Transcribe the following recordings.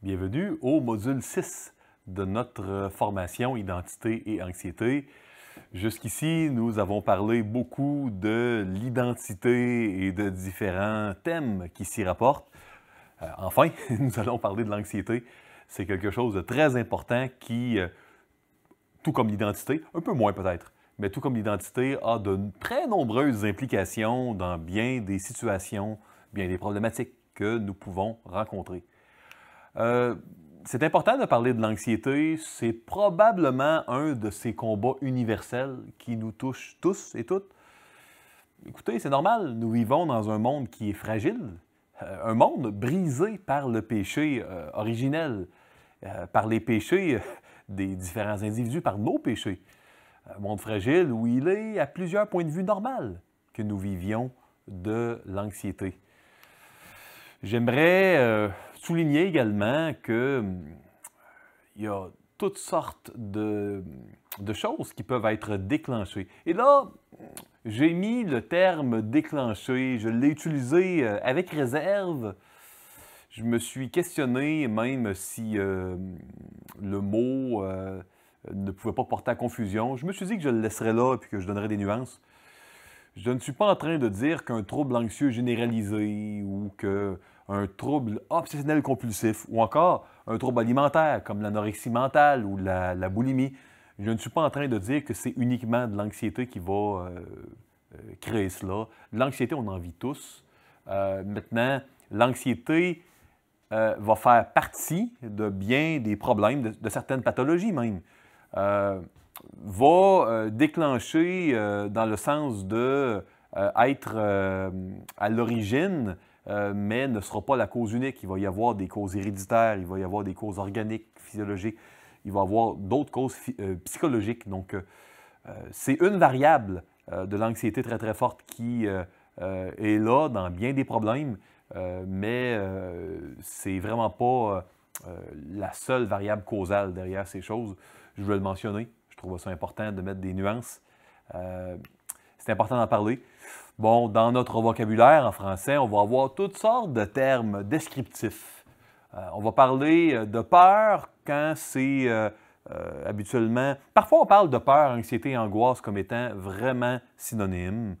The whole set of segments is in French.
Bienvenue au module 6 de notre formation Identité et anxiété. Jusqu'ici, nous avons parlé beaucoup de l'identité et de différents thèmes qui s'y rapportent. Enfin, nous allons parler de l'anxiété. C'est quelque chose de très important qui, tout comme l'identité, un peu moins peut-être, mais tout comme l'identité, a de très nombreuses implications dans bien des situations, bien des problématiques que nous pouvons rencontrer. C'est important de parler de l'anxiété. C'est probablement un de ces combats universels qui nous touche tous et toutes. Écoutez, c'est normal, nous vivons dans un monde qui est fragile, un monde brisé par le péché originel, par les péchés des différents individus, par nos péchés. Un monde fragile où il est, à plusieurs points de vue, normal que nous vivions de l'anxiété. J'aimerais souligner également qu'il y a toutes sortes de choses qui peuvent être déclenchées. Et là, j'ai mis le terme déclenché, je l'ai utilisé avec réserve. Je me suis questionné même si le mot ne pouvait pas porter à confusion. Je me suis dit que je le laisserais là et que je donnerais des nuances. Je ne suis pas en train de dire qu'un trouble anxieux généralisé ou qu'un trouble obsessionnel compulsif ou encore un trouble alimentaire comme l'anorexie mentale ou la boulimie, je ne suis pas en train de dire que c'est uniquement de l'anxiété qui va créer cela. L'anxiété, on en vit tous. Maintenant, l'anxiété va faire partie de bien des problèmes, de certaines pathologies même. Va déclencher dans le sens de être à l'origine, mais ne sera pas la cause unique. Il va y avoir des causes héréditaires, il va y avoir des causes organiques, physiologiques, il va y avoir d'autres causes psychologiques. Donc, c'est une variable de l'anxiété très, très forte qui est là dans bien des problèmes, mais c'est vraiment pas la seule variable causale derrière ces choses. Je voulais le mentionner. Je trouve ça important de mettre des nuances. C'est important d'en parler. Bon, dans notre vocabulaire en français, on va avoir toutes sortes de termes descriptifs. On va parler de peur quand c'est habituellement... Parfois, on parle de peur, anxiété et angoisse comme étant vraiment synonymes.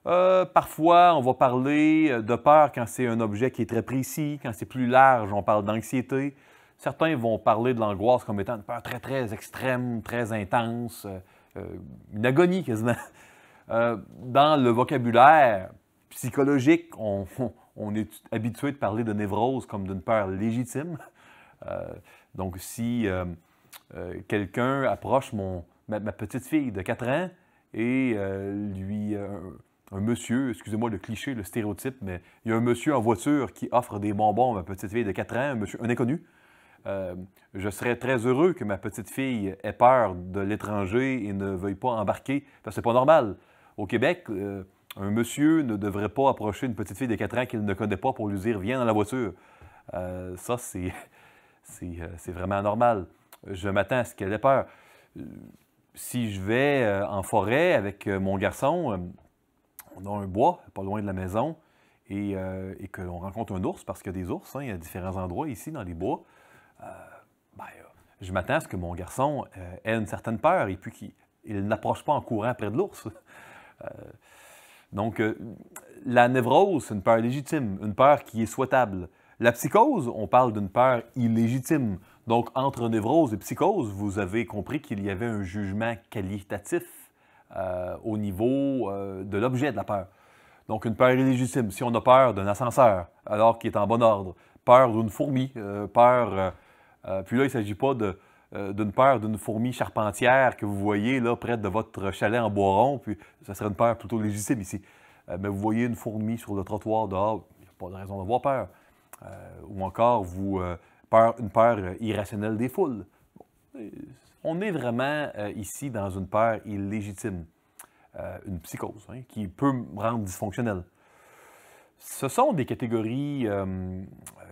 Parfois, on va parler de peur quand c'est un objet qui est très précis. Quand c'est plus large, on parle d'anxiété. Certains vont parler de l'angoisse comme étant une peur très, très extrême, très intense, une agonie quasiment. Dans le vocabulaire psychologique, on est habitué de parler de névrose comme d'une peur légitime. Donc, si quelqu'un approche ma petite fille de 4 ans et un monsieur, excusez-moi le cliché, le stéréotype, mais il y a un monsieur en voiture qui offre des bonbons à ma petite fille de 4 ans, un inconnu. Je serais très heureux que ma petite fille ait peur de l'étranger et ne veuille pas embarquer, parce que c'est pas normal. Au Québec, un monsieur ne devrait pas approcher une petite fille de 4 ans qu'il ne connaît pas pour lui dire « Viens dans la voiture ». Ça, c'est vraiment anormal. Je m'attends à ce qu'elle ait peur. Si je vais en forêt avec mon garçon, on a un bois pas loin de la maison et que l'on rencontre un ours, parce qu'il y a des ours, hein, il y a différents endroits ici dans les bois. Je m'attends à ce que mon garçon ait une certaine peur et puis qu'il n'approche pas en courant près de l'ours. Donc, la névrose, c'est une peur légitime, une peur qui est souhaitable. La psychose, on parle d'une peur illégitime. Donc, entre névrose et psychose, vous avez compris qu'il y avait un jugement qualitatif au niveau de l'objet de la peur. Donc, une peur illégitime. Si on a peur d'un ascenseur, alors qu'il est en bon ordre, peur d'une fourmi, peur... puis là, il ne s'agit pas d'une peur d'une fourmi charpentière que vous voyez là près de votre chalet en bois rond, puis ça serait une peur plutôt légitime ici. Mais vous voyez une fourmi sur le trottoir dehors, il n'y a pas de raison d'avoir peur. Ou encore, une peur irrationnelle des foules. Bon, on est vraiment ici dans une peur illégitime, une psychose, hein, qui peut rendre dysfonctionnelle. Ce sont des catégories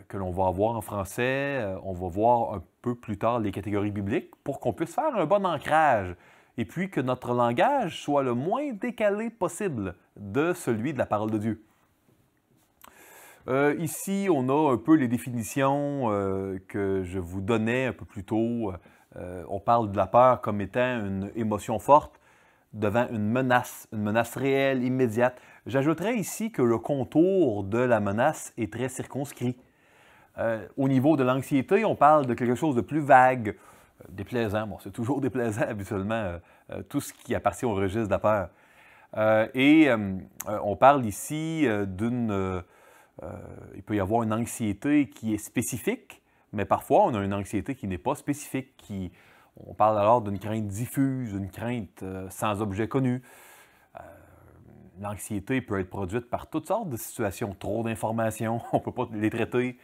que l'on va avoir en français. On va voir un peu plus tard les catégories bibliques pour qu'on puisse faire un bon ancrage et puis que notre langage soit le moins décalé possible de celui de la parole de Dieu. Ici, on a un peu les définitions que je vous donnais un peu plus tôt. On parle de la peur comme étant une émotion forte devant une menace réelle, immédiate. J'ajouterais ici que le contour de la menace est très circonscrit. Au niveau de l'anxiété, on parle de quelque chose de plus vague, déplaisant. Bon, c'est toujours déplaisant habituellement, tout ce qui appartient au registre de la peur. On parle ici il peut y avoir une anxiété qui est spécifique, mais parfois on a une anxiété qui n'est pas spécifique. On parle alors d'une crainte diffuse, une crainte sans objet connu. L'anxiété peut être produite par toutes sortes de situations, trop d'informations, on ne peut pas les traiter.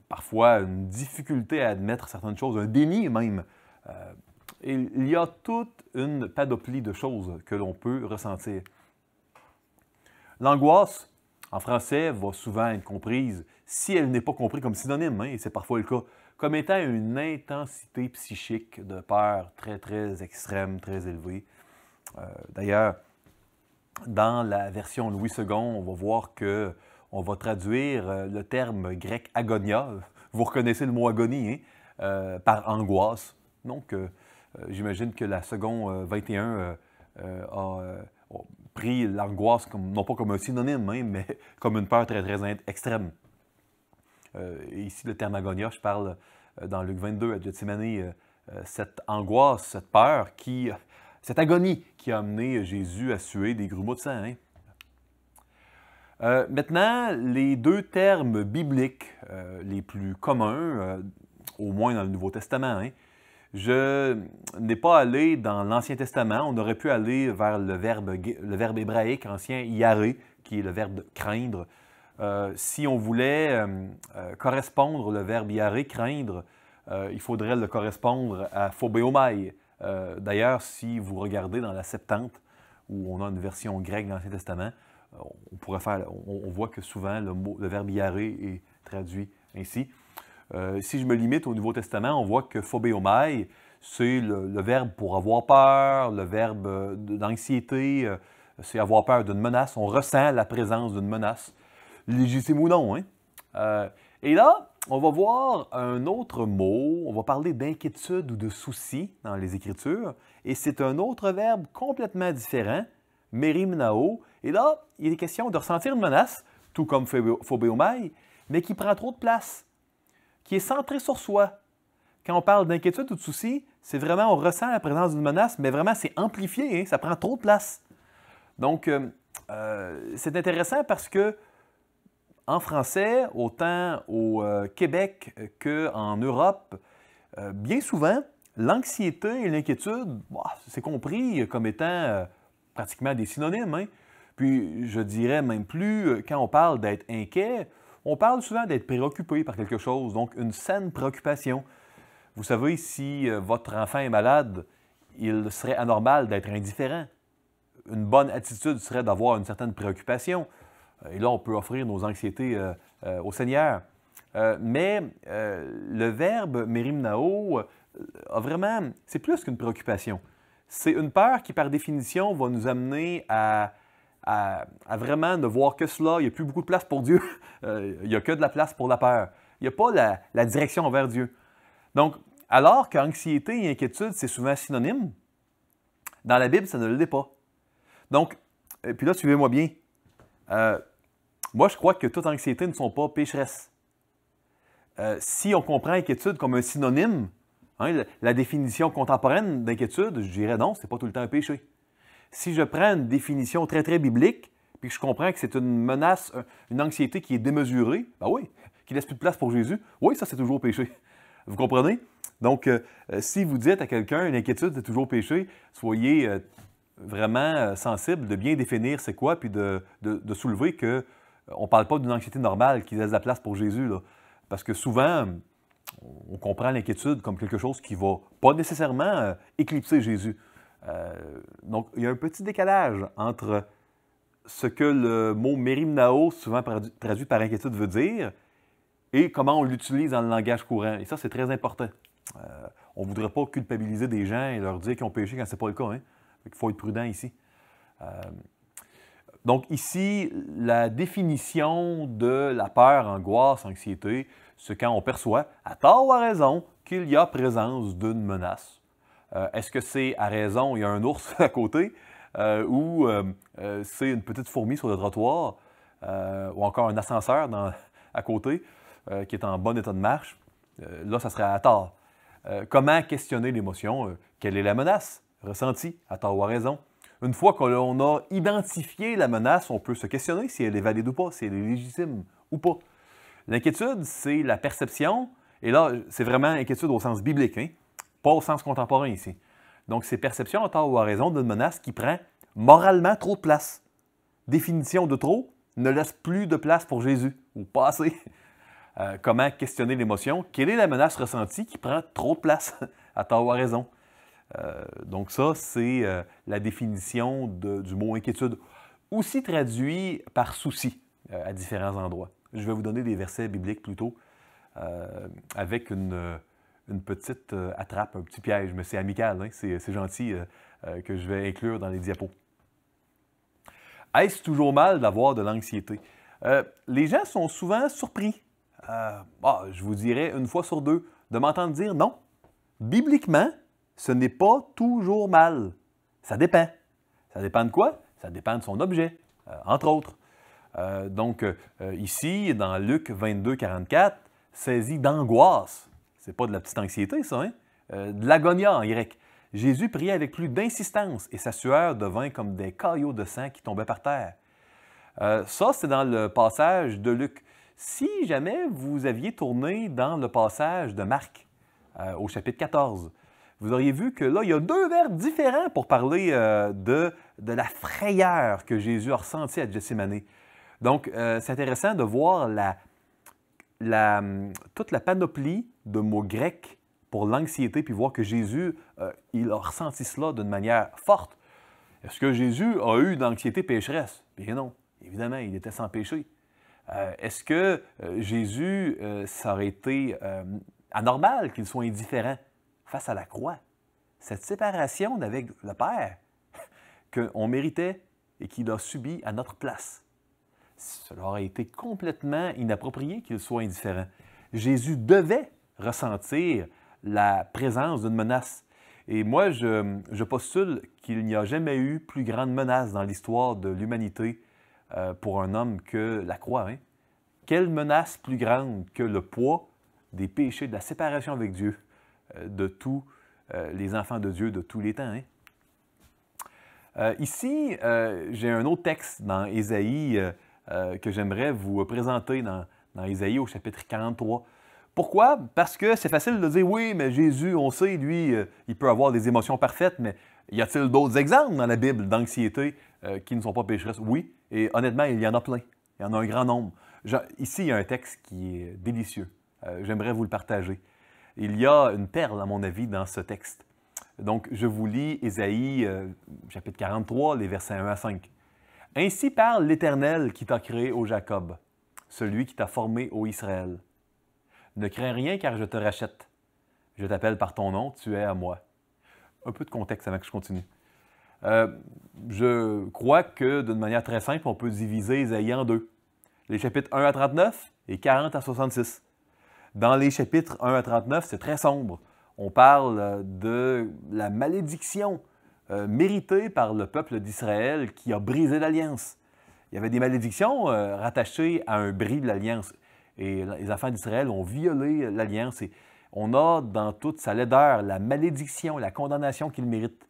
Parfois, une difficulté à admettre certaines choses, un déni même. Il y a toute une panoplie de choses que l'on peut ressentir. L'angoisse, en français, va souvent être comprise, si elle n'est pas comprise comme synonyme, et c'est parfois le cas, comme étant une intensité psychique de peur très, très extrême, très élevée. D'ailleurs, dans la version Louis II, on va voir qu'on va traduire le terme grec agonia, vous reconnaissez le mot agonie, par angoisse. Donc, j'imagine que la seconde 21 a pris l'angoisse non pas comme un synonyme, mais comme une peur très, très extrême. Et ici, le terme agonia, je parle dans Luc 22 à Gethsémani, cette angoisse, cette peur, cette agonie qui a amené Jésus à suer des grumeaux de sang. Maintenant, les deux termes bibliques les plus communs, au moins dans le Nouveau Testament, je n'ai pas allé dans l'Ancien Testament. On aurait pu aller vers le verbe hébraïque ancien yaré, qui est le verbe craindre. Si on voulait correspondre le verbe yaré, craindre, il faudrait le correspondre à phobéomai. D'ailleurs, si vous regardez dans la Septante, où on a une version grecque de l'Ancien Testament, on voit que souvent le verbe yaré est traduit ainsi. Si je me limite au Nouveau Testament, on voit que phobéomai, c'est le verbe pour avoir peur, le verbe d'anxiété, c'est avoir peur d'une menace. On ressent la présence d'une menace, légitime ou non. Et là, on va voir un autre mot, on va parler d'inquiétude ou de souci dans les Écritures, et c'est un autre verbe complètement différent, merimnao. Et là, il est question de ressentir une menace, tout comme phobéomai, mais qui prend trop de place, qui est centré sur soi. Quand on parle d'inquiétude ou de souci, c'est vraiment, on ressent la présence d'une menace, mais vraiment, c'est amplifié, ça prend trop de place. Donc, c'est intéressant parce que en français, autant au Québec qu'en Europe, bien souvent, l'anxiété et l'inquiétude, c'est compris comme étant pratiquement des synonymes. Puis, je dirais même plus, quand on parle d'être inquiet, on parle souvent d'être préoccupé par quelque chose, donc une saine préoccupation. Vous savez, si votre enfant est malade, il serait anormal d'être indifférent. Une bonne attitude serait d'avoir une certaine préoccupation. Et là, on peut offrir nos anxiétés au Seigneur. Mais le verbe merimnao c'est plus qu'une préoccupation. C'est une peur qui, par définition, va nous amener à vraiment ne voir que cela. Il n'y a plus beaucoup de place pour Dieu. Il n'y a que de la place pour la peur. Il n'y a pas la direction vers Dieu. Donc, alors qu'anxiété et inquiétude, c'est souvent synonyme, dans la Bible, ça ne l'est pas. Donc, puis là, suivez-moi bien. Moi, je crois que toute anxiété ne sont pas pécheresses. Si on comprend inquiétude comme un synonyme, la définition contemporaine d'inquiétude, je dirais non, c'est pas tout le temps un péché. Si je prends une définition très, très biblique, puis que je comprends que c'est une menace, une anxiété qui est démesurée, ben oui, qui laisse plus de place pour Jésus, oui, ça, c'est toujours péché. Vous comprenez? Donc, si vous dites à quelqu'un, une inquiétude, c'est toujours péché, soyez vraiment sensible de bien définir c'est quoi, puis de soulever qu'on ne parle pas d'une anxiété normale qui laisse de la place pour Jésus, là. Parce que souvent, on comprend l'inquiétude comme quelque chose qui ne va pas nécessairement éclipser Jésus. Donc, il y a un petit décalage entre ce que le mot merimnao, souvent traduit par inquiétude, veut dire, et comment on l'utilise dans le langage courant. Et ça, c'est très important. On ne voudrait pas culpabiliser des gens et leur dire qu'ils ont péché quand ce n'est pas le cas. Il faut être prudent ici. Donc ici, la définition de la peur, angoisse, anxiété, c'est quand on perçoit, à tort ou à raison, qu'il y a présence d'une menace. Est-ce que c'est à raison, il y a un ours à côté, ou c'est une petite fourmi sur le trottoir, ou encore un ascenseur à côté qui est en bon état de marche? Là, ça serait à tort. Comment questionner l'émotion? Quelle est la menace ressentie, à tort ou à raison? Une fois qu'on a identifié la menace, on peut se questionner si elle est valide ou pas, si elle est légitime ou pas. L'inquiétude, c'est la perception, et là, c'est vraiment inquiétude au sens biblique, hein? Pas au sens contemporain ici. Donc, c'est perception à tort ou à raison d'une menace qui prend moralement trop de place. Définition de trop, ne laisse plus de place pour Jésus, ou pas assez. Comment questionner l'émotion? Quelle est la menace ressentie qui prend trop de place, à tort ou à raison? Donc ça, c'est la définition du mot inquiétude, aussi traduit par souci à différents endroits. Je vais vous donner des versets bibliques plutôt, avec une petite attrape, un petit piège, mais c'est amical, hein? C'est gentil que je vais inclure dans les diapos. Est-ce toujours mal d'avoir de l'anxiété? Les gens sont souvent surpris. Je vous dirais une fois sur deux de m'entendre dire non. Bibliquement, ce n'est pas toujours mal. Ça dépend. Ça dépend de quoi? Ça dépend de son objet, entre autres. Donc, ici, dans Luc 22, 44, saisi d'angoisse. C'est pas de la petite anxiété, ça, hein? De l'agonia en grec. Jésus priait avec plus d'insistance et sa sueur devint comme des caillots de sang qui tombaient par terre. Ça, c'est dans le passage de Luc. Si jamais vous aviez tourné dans le passage de Marc, au chapitre 14, vous auriez vu que là, il y a deux vers différents pour parler de la frayeur que Jésus a ressentie à Gethsémani. Donc, c'est intéressant de voir toute la panoplie de mots grecs pour l'anxiété, puis voir que Jésus, il a ressenti cela d'une manière forte. Est-ce que Jésus a eu d'anxiété pécheresse? Bien non, évidemment, il était sans péché. Est-ce que Jésus, ça aurait été anormal qu'il soit indifférent face à la croix? Cette séparation d'avec le Père qu'on méritait et qu'il a subi à notre place. Cela aurait été complètement inapproprié qu'il soit indifférent. Jésus devait ressentir la présence d'une menace. Et moi, je postule qu'il n'y a jamais eu plus grande menace dans l'histoire de l'humanité pour un homme que la croix. Hein? Quelle menace plus grande que le poids des péchés, de la séparation avec Dieu, de tous les enfants de Dieu de tous les temps? Hein? Ici, j'ai un autre texte dans Ésaïe que j'aimerais vous présenter dans Ésaïe au chapitre 43. Pourquoi? Parce que c'est facile de dire, oui, mais Jésus, on sait, lui, il peut avoir des émotions parfaites, mais y a-t-il d'autres exemples dans la Bible d'anxiété qui ne sont pas pécheresses? Oui, et honnêtement, il y en a plein. Il y en a un grand nombre. Ici, il y a un texte qui est délicieux. J'aimerais vous le partager. Il y a une perle, à mon avis, dans ce texte. Donc, je vous lis Ésaïe, chapitre 43, les versets 1 à 5. « Ainsi parle l'Éternel qui t'a créé, ô Jacob, celui qui t'a formé, ô Israël. Ne crains rien, car je te rachète. Je t'appelle par ton nom, tu es à moi. » Un peu de contexte avant que je continue. Je crois que, d'une manière très simple, on peut diviser Ésaïe en deux. Les chapitres 1 à 39 et 40 à 66. Dans les chapitres 1 à 39, c'est très sombre. On parle de la malédiction méritée par le peuple d'Israël qui a brisé l'alliance. Il y avait des malédictions rattachées à un bris de l'alliance. Et les enfants d'Israël ont violé l'alliance. Et on a dans toute sa laideur la malédiction, la condamnation qu'ils méritent.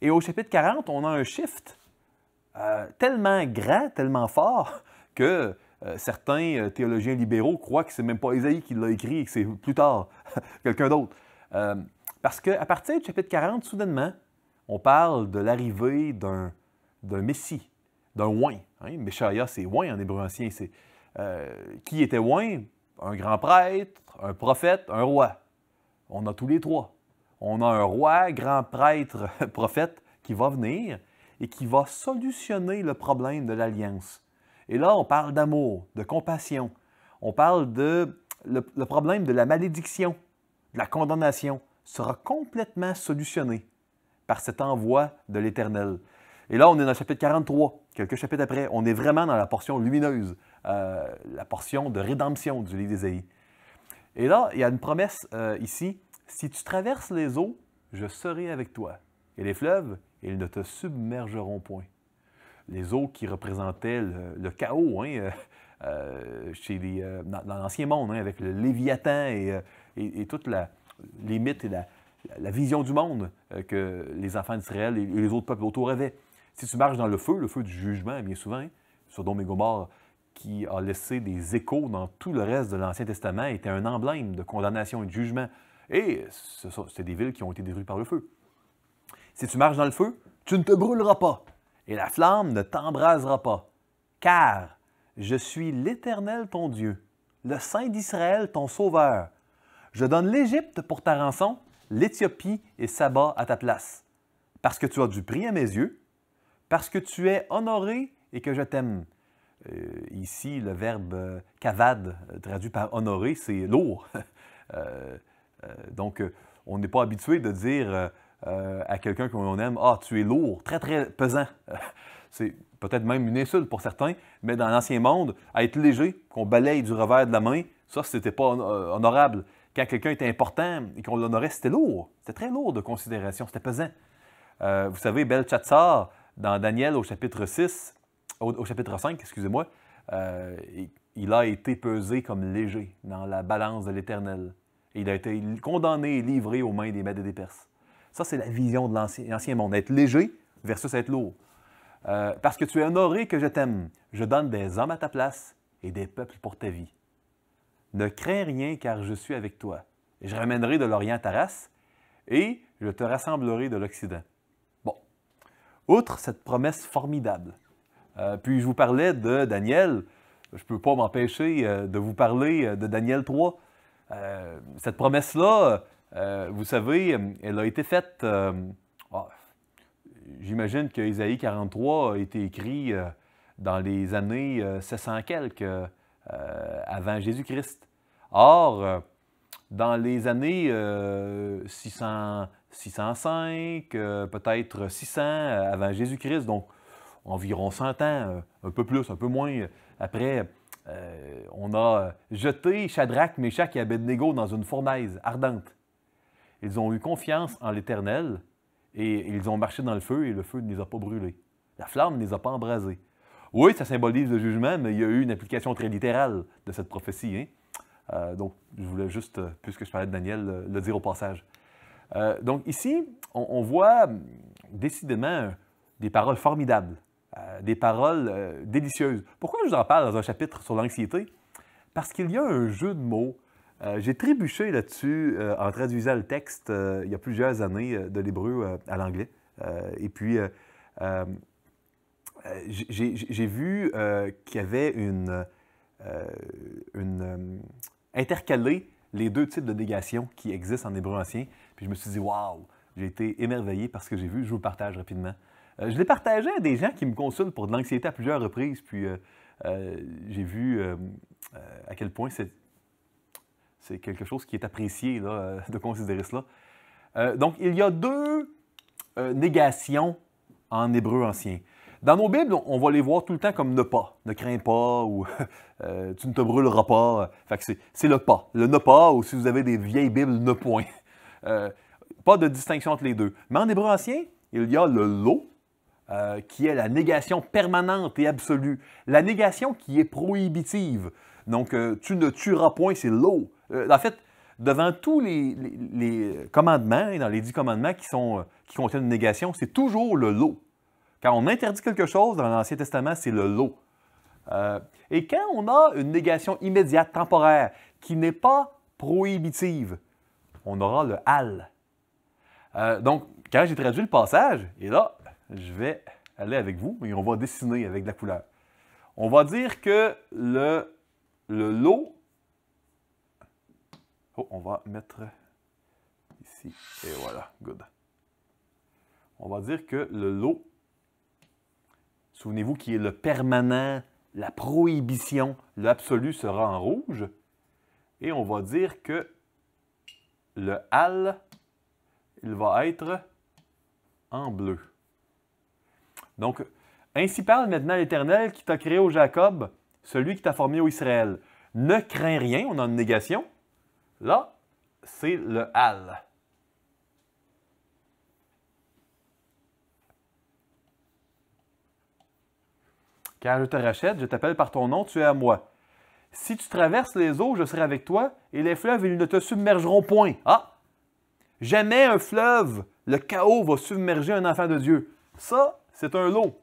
Et au chapitre 40, on a un shift tellement grand, tellement fort, que certains théologiens libéraux croient que ce n'est même pas Ésaïe qui l'a écrit et que c'est plus tard quelqu'un d'autre. Parce qu'à partir du chapitre 40, soudainement, on parle de l'arrivée d'un Messie, d'un oint. Hein? Méchaïa, c'est oint en hébreu ancien. Qui était oint? Un grand prêtre, un prophète, un roi. On a tous les trois. On a un roi, grand prêtre, prophète qui va venir et qui va solutionner le problème de l'alliance. Et là, on parle d'amour, de compassion. On parle de le problème de la malédiction, de la condamnation, sera complètement solutionné par cet envoi de l'Éternel. Et là, on est dans le chapitre 43, quelques chapitres après. On est vraiment dans la portion lumineuse, la portion de rédemption du livre d'Ésaïe. Et là, il y a une promesse ici. « Si tu traverses les eaux, je serai avec toi. Et les fleuves, ils ne te submergeront point. » Les eaux qui représentaient le chaos dans l'Ancien Monde, avec le Léviathan et toutes les mythes et la vision du monde que les enfants d'Israël et les autres peuples autour avaient. Si tu marches dans le feu du jugement, bien souvent, Sodome et Gomorrhe, qui a laissé des échos dans tout le reste de l'Ancien Testament, était un emblème de condamnation et de jugement. Et c'est des villes qui ont été détruites par le feu. Si tu marches dans le feu, tu ne te brûleras pas, et la flamme ne t'embrasera pas. Car je suis l'Éternel ton Dieu, le Saint d'Israël ton Sauveur. Je donne l'Égypte pour ta rançon, l'Éthiopie et Saba à ta place. Parce que tu as du prix à mes yeux, parce que tu es honoré et que je t'aime. Ici, le verbe kavad, traduit par honoré, c'est lourd. Donc, on n'est pas habitué de dire à quelqu'un qu'on aime « Ah, tu es lourd, très, très pesant. » C'est peut-être même une insulte pour certains, mais dans l'Ancien Monde, à être léger, qu'on balaye du revers de la main, ça, c'était pas honorable. Quand quelqu'un était important et qu'on l'honorait, c'était lourd. C'était très lourd de considération, c'était pesant. Vous savez, Belchatsar, dans Daniel au chapitre 6, au chapitre 5, excusez-moi, il a été pesé comme léger dans la balance de l'Éternel. Et il a été condamné et livré aux mains des Mèdes et des Perses. Ça, c'est la vision de l'Ancien Monde. Être léger versus être lourd. Parce que tu es honoré que je t'aime, je donne des hommes à ta place et des peuples pour ta vie. Ne crains rien, car je suis avec toi. Je ramènerai de l'Orient ta race, et je te rassemblerai de l'Occident. Bon. Outre cette promesse formidable, puis je vous parlais de Daniel, je ne peux pas m'empêcher de vous parler de Daniel 3. Cette promesse-là, vous savez, elle a été faite... J'imagine que Ésaïe 43 a été écrit dans les années 700 quelques avant Jésus-Christ. Or, dans les années 605, peut-être 600 avant Jésus-Christ, donc environ 100 ans, un peu plus, un peu moins, après, on a jeté Shadrach, Méchach et Abednego dans une fournaise ardente. Ils ont eu confiance en l'Éternel et ils ont marché dans le feu et le feu ne les a pas brûlés. La flamme ne les a pas embrasés. Oui, ça symbolise le jugement, mais il y a eu une application très littérale de cette prophétie. Donc, je voulais juste, puisque je parlais de Daniel, le dire au passage. Donc ici, on voit décidément des paroles formidables, des paroles délicieuses. Pourquoi je vous en parle dans un chapitre sur l'anxiété? Parce qu'il y a un jeu de mots. J'ai trébuché là-dessus en traduisant le texte il y a plusieurs années de l'hébreu à l'anglais. Et puis, j'ai vu qu'il y avait intercalé les deux types de négation qui existent en hébreu ancien. Puis je me suis dit, waouh, j'ai été émerveillé par ce que j'ai vu. Je vous le partage rapidement. Je l'ai partagé à des gens qui me consultent pour de l'anxiété à plusieurs reprises. Puis j'ai vu à quel point c'est quelque chose qui est apprécié là, de considérer cela. Donc, il y a deux négations en hébreu ancien. Dans nos Bibles, on va les voir tout le temps comme ne pas, ne crains pas ou tu ne te brûleras pas. Fait que c'est le pas, le ne pas, ou si vous avez des vieilles Bibles, ne point. Pas de distinction entre les deux. Mais en hébreu ancien, il y a le lo, qui est la négation permanente et absolue. La négation qui est prohibitive. Donc, tu ne tueras point, c'est lo. En fait, devant tous les commandements, dans les 10 commandements qui contiennent une négation, c'est toujours le lo. Quand on interdit quelque chose dans l'Ancien Testament, c'est le lo. Et quand on a une négation immédiate, temporaire, qui n'est pas prohibitive, on aura le al. Donc, quand j'ai traduit le passage, et là, je vais aller avec vous et on va dessiner avec de la couleur. On va dire que le lo... Oh, on va mettre ici, et voilà, good. On va dire que le lo, souvenez-vous qui est le permanent, la prohibition, l'absolu sera en rouge. Et on va dire que le al, il va être en bleu. Donc, ainsi parle maintenant l'Éternel qui t'a créé au Jacob, celui qui t'a formé au Israël. Ne crains rien, on a une négation. Là, c'est le Al. Car je te rachète, je t'appelle par ton nom, tu es à moi. Si tu traverses les eaux, je serai avec toi, et les fleuves, ils ne te submergeront point. Ah! Jamais un fleuve, le chaos va submerger un enfant de Dieu. Ça, c'est un lot.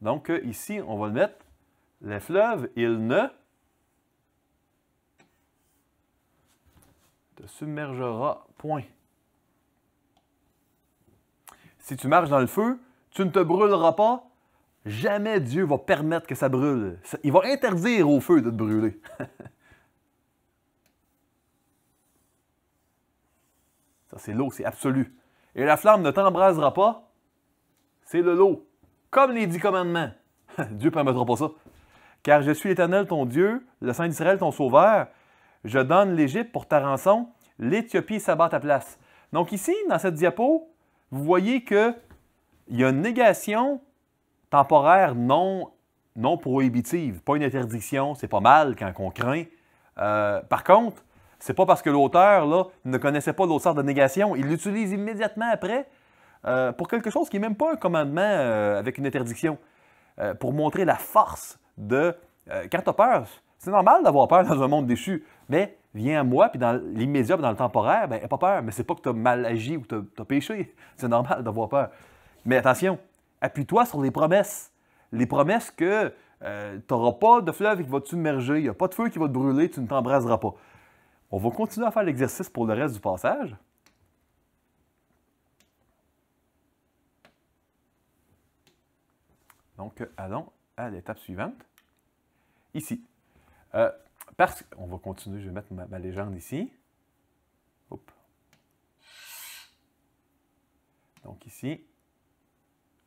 Donc, ici, on va le mettre. Les fleuves, ils ne te submergera point. Si tu marches dans le feu, tu ne te brûleras pas. Jamais Dieu va permettre que ça brûle. Il va interdire au feu de te brûler. Ça, c'est l'eau, c'est absolu. Et la flamme ne t'embrasera pas. C'est le lot. Comme les 10 commandements. Dieu ne permettra pas ça. Car je suis l'Éternel, ton Dieu, le Saint d'Israël, ton sauveur. Je donne l'Égypte pour ta rançon, l'Éthiopie s'abat à ta place. Donc ici, dans cette diapo, vous voyez qu'il y a une négation temporaire non prohibitive, pas une interdiction, c'est pas mal quand on craint. Par contre, c'est pas parce que l'auteur là, ne connaissait pas l'autre sorte de négation, il l'utilise immédiatement après pour quelque chose qui n'est même pas un commandement avec une interdiction, pour montrer la force de... quand tu as peur, c'est normal d'avoir peur dans un monde déchu, mais viens à moi, puis dans l'immédiat, puis dans le temporaire, ben, n'aie pas peur, mais c'est pas que tu as mal agi ou que tu as péché, c'est normal d'avoir peur. Mais attention, appuie-toi sur les promesses. Les promesses que tu n'auras pas de fleuve qui va te submerger, il n'y a pas de feu qui va te brûler, tu ne t'embraseras pas. On va continuer à faire l'exercice pour le reste du passage. Donc, allons à l'étape suivante. Ici. Parce qu'on va continuer, je vais mettre ma légende ici. Hop. Donc ici,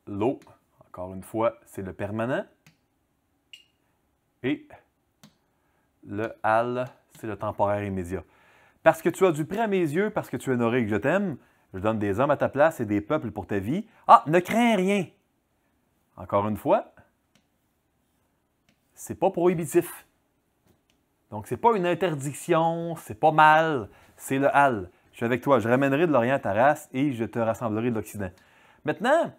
l'eau, encore une fois, c'est le permanent. Et le Al, c'est le temporaire immédiat. Parce que tu as du prix à mes yeux, parce que tu es honoré et que je t'aime, je donne des hommes à ta place et des peuples pour ta vie. Ah, ne crains rien. Encore une fois, c'est pas prohibitif. Donc, c'est pas une interdiction, c'est pas mal, c'est le Al. Je suis avec toi, je ramènerai de l'Orient ta race et je te rassemblerai de l'Occident. Maintenant,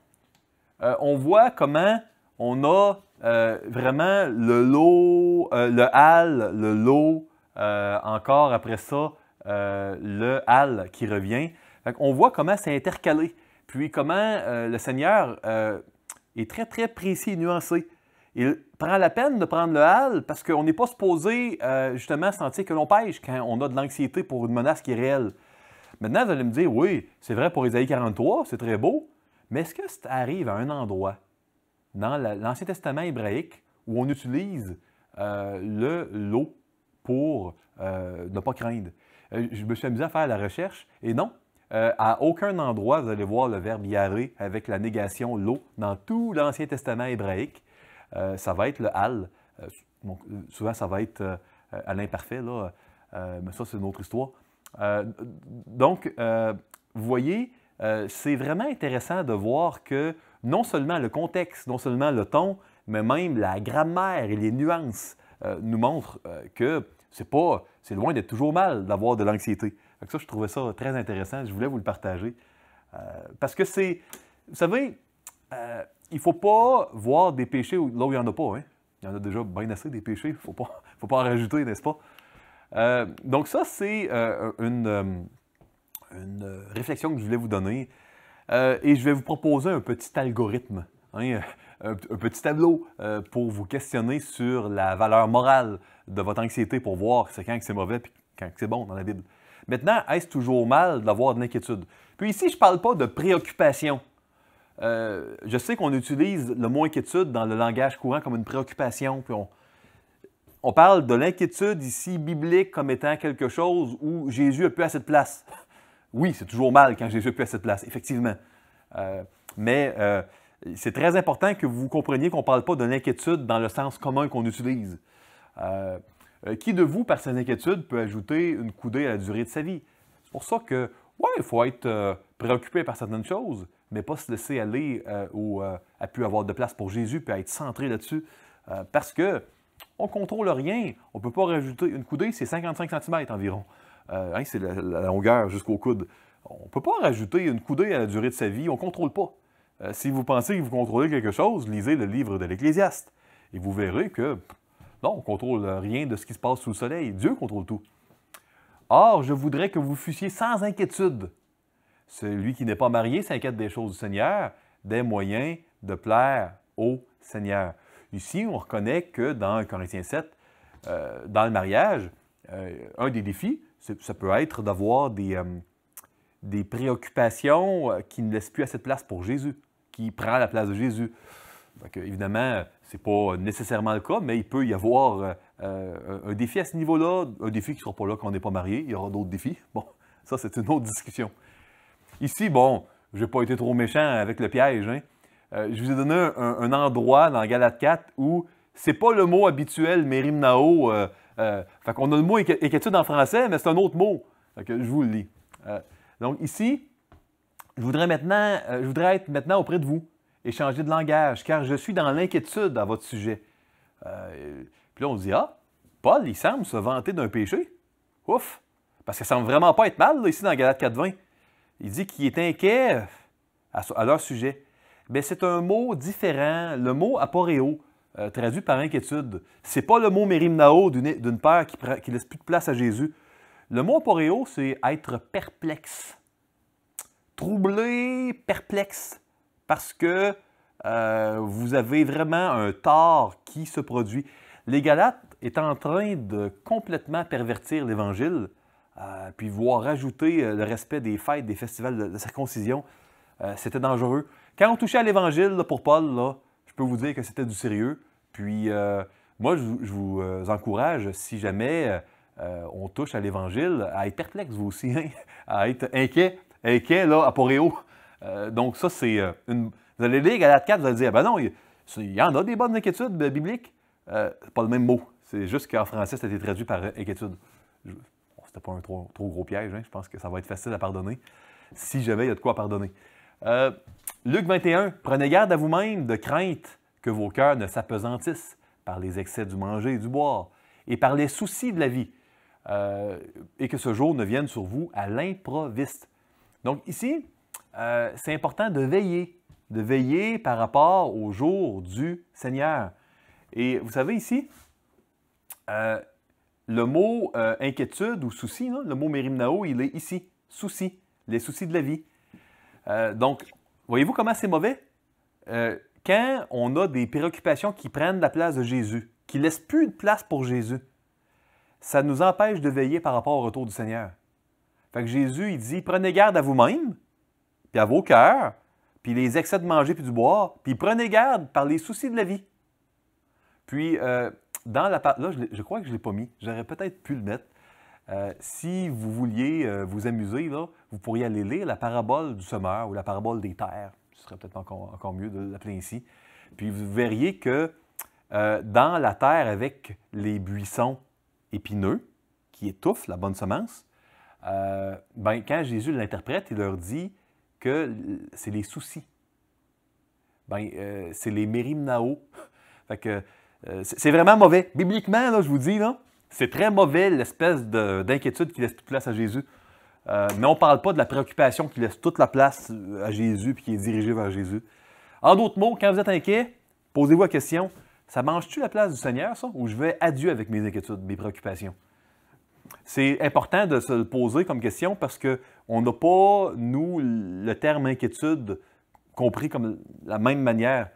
on voit comment on a vraiment le lot, le Al, le lot, encore après ça, le Al qui revient. On voit comment c'est intercalé, puis comment le Seigneur est très, très précis et nuancé. Il prend la peine de prendre le Al parce qu'on n'est pas supposé justement sentir que l'on pêche quand on a de l'anxiété pour une menace qui est réelle. Maintenant, vous allez me dire, oui, c'est vrai pour Ésaïe 43, c'est très beau, mais est-ce que ça arrive à un endroit dans l'Ancien Testament hébraïque où on utilise le lot pour ne pas craindre? Je me suis amusé à faire la recherche et non, à aucun endroit vous allez voir le verbe yaré avec la négation lot dans tout l'Ancien Testament hébraïque. Ça va être le Al. Donc, souvent, ça va être à l'imparfait, là, mais ça, c'est une autre histoire. Donc, vous voyez, c'est vraiment intéressant de voir que non seulement le contexte, non seulement le ton, mais même la grammaire et les nuances nous montrent que c'est loin d'être toujours mal d'avoir de l'anxiété. Ça, je trouvais ça très intéressant. Je voulais vous le partager. Parce que c'est, vous savez, il ne faut pas voir des péchés là où il n'y en a pas. Hein? Il y en a déjà bien assez des péchés. Il ne faut pas en rajouter, n'est-ce pas? Donc ça, c'est une réflexion que je voulais vous donner. Et je vais vous proposer un petit algorithme, hein, un petit tableau pour vous questionner sur la valeur morale de votre anxiété pour voir c'est quand c'est mauvais et quand c'est bon dans la Bible. Maintenant, est-ce toujours mal d'avoir de l'inquiétude? Puis ici, je ne parle pas de préoccupation. Je sais qu'on utilise le mot inquiétude dans le langage courant comme une préoccupation, puis on parle de l'inquiétude ici biblique comme étant quelque chose où Jésus n'a plus assez de place. Oui, c'est toujours mal quand Jésus n'a plus assez de place, effectivement. Mais c'est très important que vous compreniez qu'on ne parle pas de l'inquiétude dans le sens commun qu'on utilise. Qui de vous, par ses inquiétudes, peut ajouter une coudée à la durée de sa vie? C'est pour ça que, ouais, il faut être préoccupé par certaines choses, mais pas se laisser aller à plus avoir de place pour Jésus, puis à être centré là-dessus, parce que on ne contrôle rien. On ne peut pas rajouter une coudée, c'est 55 cm environ. C'est la longueur jusqu'au coude. On ne peut pas rajouter une coudée à la durée de sa vie, on ne contrôle pas. Si vous pensez que vous contrôlez quelque chose, lisez le livre de l'Ecclésiaste. Et vous verrez que non, on ne contrôle rien de ce qui se passe sous le soleil. Dieu contrôle tout. Or, je voudrais que vous fussiez sans inquiétude. Celui qui n'est pas marié s'inquiète des choses du Seigneur, des moyens de plaire au Seigneur. Ici, on reconnaît que dans 1 Corinthiens 7, dans le mariage, un des défis, ça peut être d'avoir des préoccupations qui ne laissent plus assez de place pour Jésus, qui prend la place de Jésus. Donc, évidemment, ce n'est pas nécessairement le cas, mais il peut y avoir un défi à ce niveau-là, un défi qui ne sera pas là quand on n'est pas marié. Il y aura d'autres défis. Bon, ça, c'est une autre discussion. Ici, bon, je n'ai pas été trop méchant avec le piège. Hein? Je vous ai donné un endroit dans Galates 4 où ce n'est pas le mot habituel, mérimnao. Fait qu'on a le mot inquiétude en français, mais c'est un autre mot. Fait que je vous le lis. Donc ici, je voudrais être maintenant auprès de vous et changer de langage, car je suis dans l'inquiétude à votre sujet. Puis là, on se dit, ah, Paul, il semble se vanter d'un péché. Ouf! Parce que ça ne semble vraiment pas être mal, là, ici, dans Galates 4.20. Il dit qu'il est inquiet à leur sujet. Bien, c'est un mot différent. Le mot aporéo, traduit par inquiétude. C'est pas le mot mérimnao d'une peur qui laisse plus de place à Jésus. Le mot aporéo, c'est être perplexe. Troublé, perplexe. Parce que vous avez vraiment un tort qui se produit. Les Galates est en train de complètement pervertir l'Évangile, puis vouloir rajouter le respect des fêtes, des festivals de circoncision. C'était dangereux. Quand on touchait à l'Évangile, pour Paul, là, je peux vous dire que c'était du sérieux. Puis moi, je vous encourage, si jamais on touche à l'Évangile, à être perplexe, vous aussi, hein? À être inquiet, là, aporéo. Donc ça, c'est une... Vous allez lire Galates 4, vous allez dire, ben non, il y en a des bonnes inquiétudes bibliques. C'est pas le même mot. C'est juste qu'en français, ça a été traduit par inquiétude. C'était pas un trop gros piège, hein? Je pense que ça va être facile à pardonner, si jamais il y a de quoi pardonner. Luc 21, prenez garde à vous-même de crainte que vos cœurs ne s'apesantissent par les excès du manger et du boire, et par les soucis de la vie, et que ce jour ne vienne sur vous à l'improviste. Donc ici, c'est important de veiller par rapport au jour du Seigneur. Et vous savez ici, le mot inquiétude ou souci, là, le mot mérimnao, il est ici, souci, les soucis de la vie. Donc, voyez-vous comment c'est mauvais? Quand on a des préoccupations qui prennent la place de Jésus, qui ne laissent plus de place pour Jésus, ça nous empêche de veiller par rapport au retour du Seigneur. Fait que Jésus, il dit, prenez garde à vous-même, puis à vos cœurs, puis les excès de manger puis du boire, puis prenez garde par les soucis de la vie. Puis, dans la là, je crois que je ne l'ai pas mis. J'aurais peut-être pu le mettre. Si vous vouliez vous amuser, là, vous pourriez aller lire la parabole du semeur ou la parabole des terres. Ce serait peut-être encore mieux de l'appeler ainsi. Puis vous verriez que dans la terre avec les buissons épineux qui étouffent la bonne semence, quand Jésus l'interprète, il leur dit que c'est les soucis. C'est les mérimnao. Fait que c'est vraiment mauvais. Bibliquement, là, je vous dis, là, c'est très mauvais l'espèce d'inquiétude qui laisse toute place à Jésus. Mais on ne parle pas de la préoccupation qui laisse toute la place à Jésus et qui est dirigée vers Jésus. En d'autres mots, quand vous êtes inquiet, posez-vous la question, ça mange-tu la place du Seigneur, ça? Ou je vais à Dieu avec mes inquiétudes, mes préoccupations? C'est important de se le poser comme question parce qu'on n'a pas, nous, le terme inquiétude compris comme de la même manière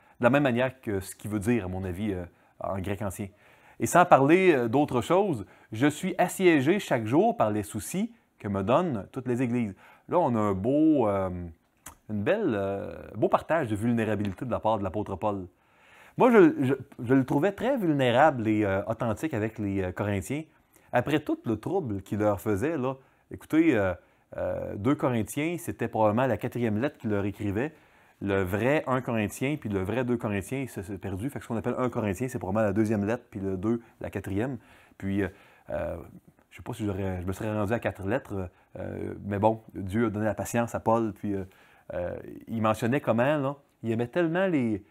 que ce qu'il veut dire, à mon avis, en grec ancien. Et sans parler d'autre chose, je suis assiégé chaque jour par les soucis que me donnent toutes les églises. Là, on a un beau partage de vulnérabilité de la part de l'apôtre Paul. Moi, je le trouvais très vulnérable et authentique avec les Corinthiens. Après tout le trouble qu'il leur faisait, là, écoutez, 2 Corinthiens, c'était probablement la 4e lettre qu'il leur écrivait. Le vrai 1 Corinthien puis le vrai 2 Corinthiens, ça s'est perdu. Fait que ce qu'on appelle 1 Corinthien, c'est probablement la 2e lettre, puis le 2, la 4e. Puis, je ne sais pas si je me serais rendu à 4 lettres, mais bon, Dieu a donné la patience à Paul, puis il mentionnait comment là, il aimait tellement les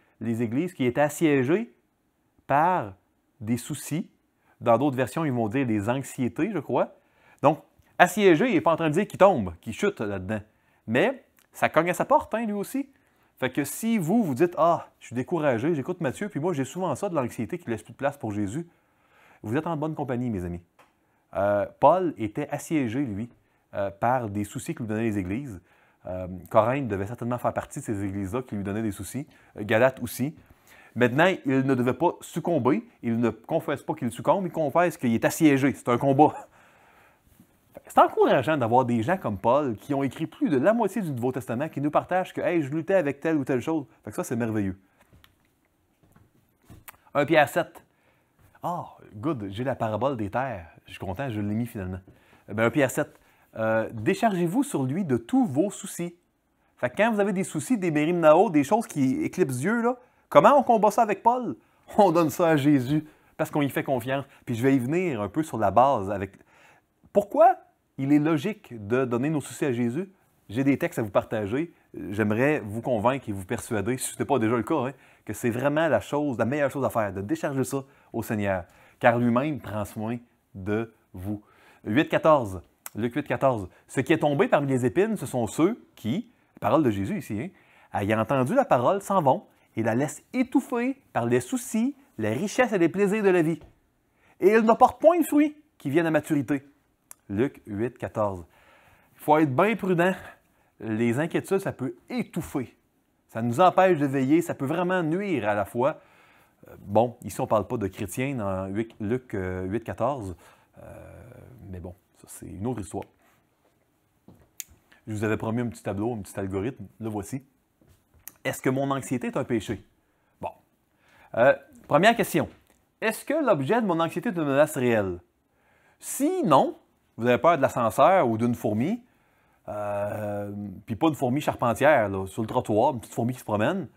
églises qu'il était assiégé par des soucis. Dans d'autres versions, ils vont dire des anxiétés, je crois. Donc, assiégé, il n'est pas en train de dire qu'il tombe, qu'il chute là-dedans. Mais ça cogne à sa porte, hein, lui aussi. Fait que si vous dites « Ah, je suis découragé, j'écoute Matthieu, puis moi, j'ai souvent ça, de l'anxiété qui ne laisse plus de place pour Jésus », vous êtes en bonne compagnie, mes amis. Paul était assiégé, lui, par des soucis que lui donnaient les églises. Corinthe devait certainement faire partie de ces églises-là qui lui donnaient des soucis. Galate aussi. Maintenant, il ne devait pas succomber. Il ne confesse pas qu'il succombe, il confesse qu'il est assiégé. C'est un combat. C'est encourageant d'avoir des gens comme Paul qui ont écrit plus de la moitié du Nouveau Testament, qui nous partagent que hey, je luttais avec telle ou telle chose. Fait que ça, c'est merveilleux. 1 Pierre 7. Ah, good, j'ai la parabole des terres. Je suis content, je l'ai mis finalement. 1 Pierre 7. Déchargez-vous sur lui de tous vos soucis. Fait que quand vous avez des soucis, des mérimnao, des choses qui éclipsent Dieu, là, comment on combat ça avec Paul? On donne ça à Jésus parce qu'on y fait confiance. Puis je vais y venir un peu sur la base avec... Pourquoi il est logique de donner nos soucis à Jésus? J'ai des textes à vous partager. J'aimerais vous convaincre et vous persuader, si ce n'est pas déjà le cas, hein, que c'est vraiment la meilleure chose à faire, de décharger ça au Seigneur, car lui-même prend soin de vous. 8,14. Luc 8,14. Ce qui est tombé parmi les épines, ce sont ceux qui, parole de Jésus ici, hein, ayant entendu la parole, s'en vont et la laissent étouffer par les soucis, les richesses et les plaisirs de la vie. Et ils n'apportent point de fruits qui viennent à maturité. Luc 8,14. Il faut être bien prudent. Les inquiétudes, ça peut étouffer. Ça nous empêche de veiller, ça peut vraiment nuire à la foi. Bon, ici, on ne parle pas de chrétiens dans Luc 8,14, mais bon, ça, c'est une autre histoire. Je vous avais promis un petit tableau, un petit algorithme, le voici. Est-ce que mon anxiété est un péché? Bon. Première question. Est-ce que l'objet de mon anxiété est une menace réelle? Si non, vous avez peur de l'ascenseur ou d'une fourmi, puis pas une fourmi charpentière là, sur le trottoir, une petite fourmi qui se promène,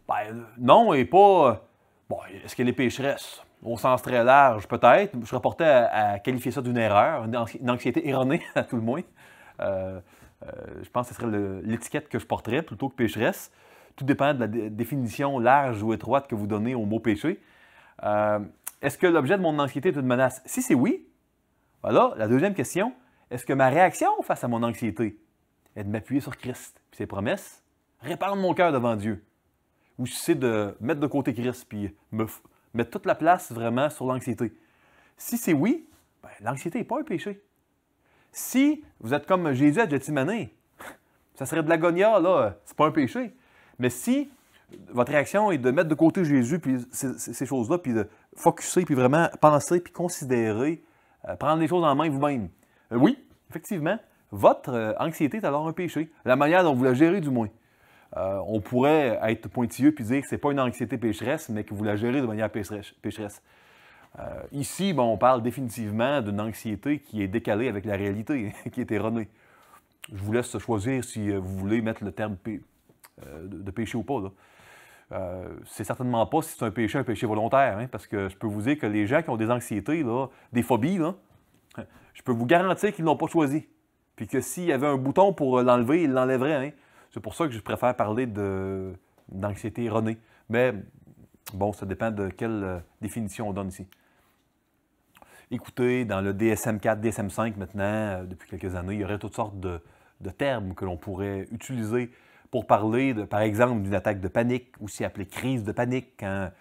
ben, non, et pas... Bon, est-ce qu'elle est pécheresse? Au sens très large, peut-être. Je serais porté à qualifier ça d'une erreur, une anxiété erronée, à tout le moins. Je pense que ce serait l'étiquette que je porterais plutôt que pécheresse. Tout dépend de la définition large ou étroite que vous donnez au mot péché. Est-ce que l'objet de mon anxiété est une menace? Si c'est oui, voilà, la deuxième question, est-ce que ma réaction face à mon anxiété est de m'appuyer sur Christ et ses promesses, répandre mon cœur devant Dieu? Ou si c'est de mettre de côté Christ puis mettre toute la place vraiment sur l'anxiété? Si c'est oui, ben, l'anxiété n'est pas un péché. Si vous êtes comme Jésus à Gethsémani, ça serait de l'agonia, là, c'est pas un péché. Mais si votre réaction est de mettre de côté Jésus puis ces choses-là, puis de focusser, puis vraiment penser, puis considérer, prendre les choses en main vous-même, oui, effectivement, votre anxiété est alors un péché. La manière dont vous la gérez, du moins. On pourrait être pointilleux puis dire que ce n'est pas une anxiété pécheresse, mais que vous la gérez de manière pécheresse. Ici, bon, on parle définitivement d'une anxiété qui est décalée avec la réalité, qui est erronée. Je vous laisse choisir si vous voulez mettre le terme de péché ou pas. C'est certainement pas si c'est un péché volontaire, hein, parce que je peux vous dire que les gens qui ont des anxiétés, là, des phobies, là, je peux vous garantir qu'ils ne l'ont pas choisi. Puis que s'il y avait un bouton pour l'enlever, ils l'enlèveraient. Hein. C'est pour ça que je préfère parler d'anxiété erronée. Mais bon, ça dépend de quelle définition on donne ici. Écoutez, dans le DSM-4, DSM-5 maintenant, depuis quelques années, il y aurait toutes sortes de termes que l'on pourrait utiliser pour parler, par exemple, d'une attaque de panique, aussi appelée crise de panique, quand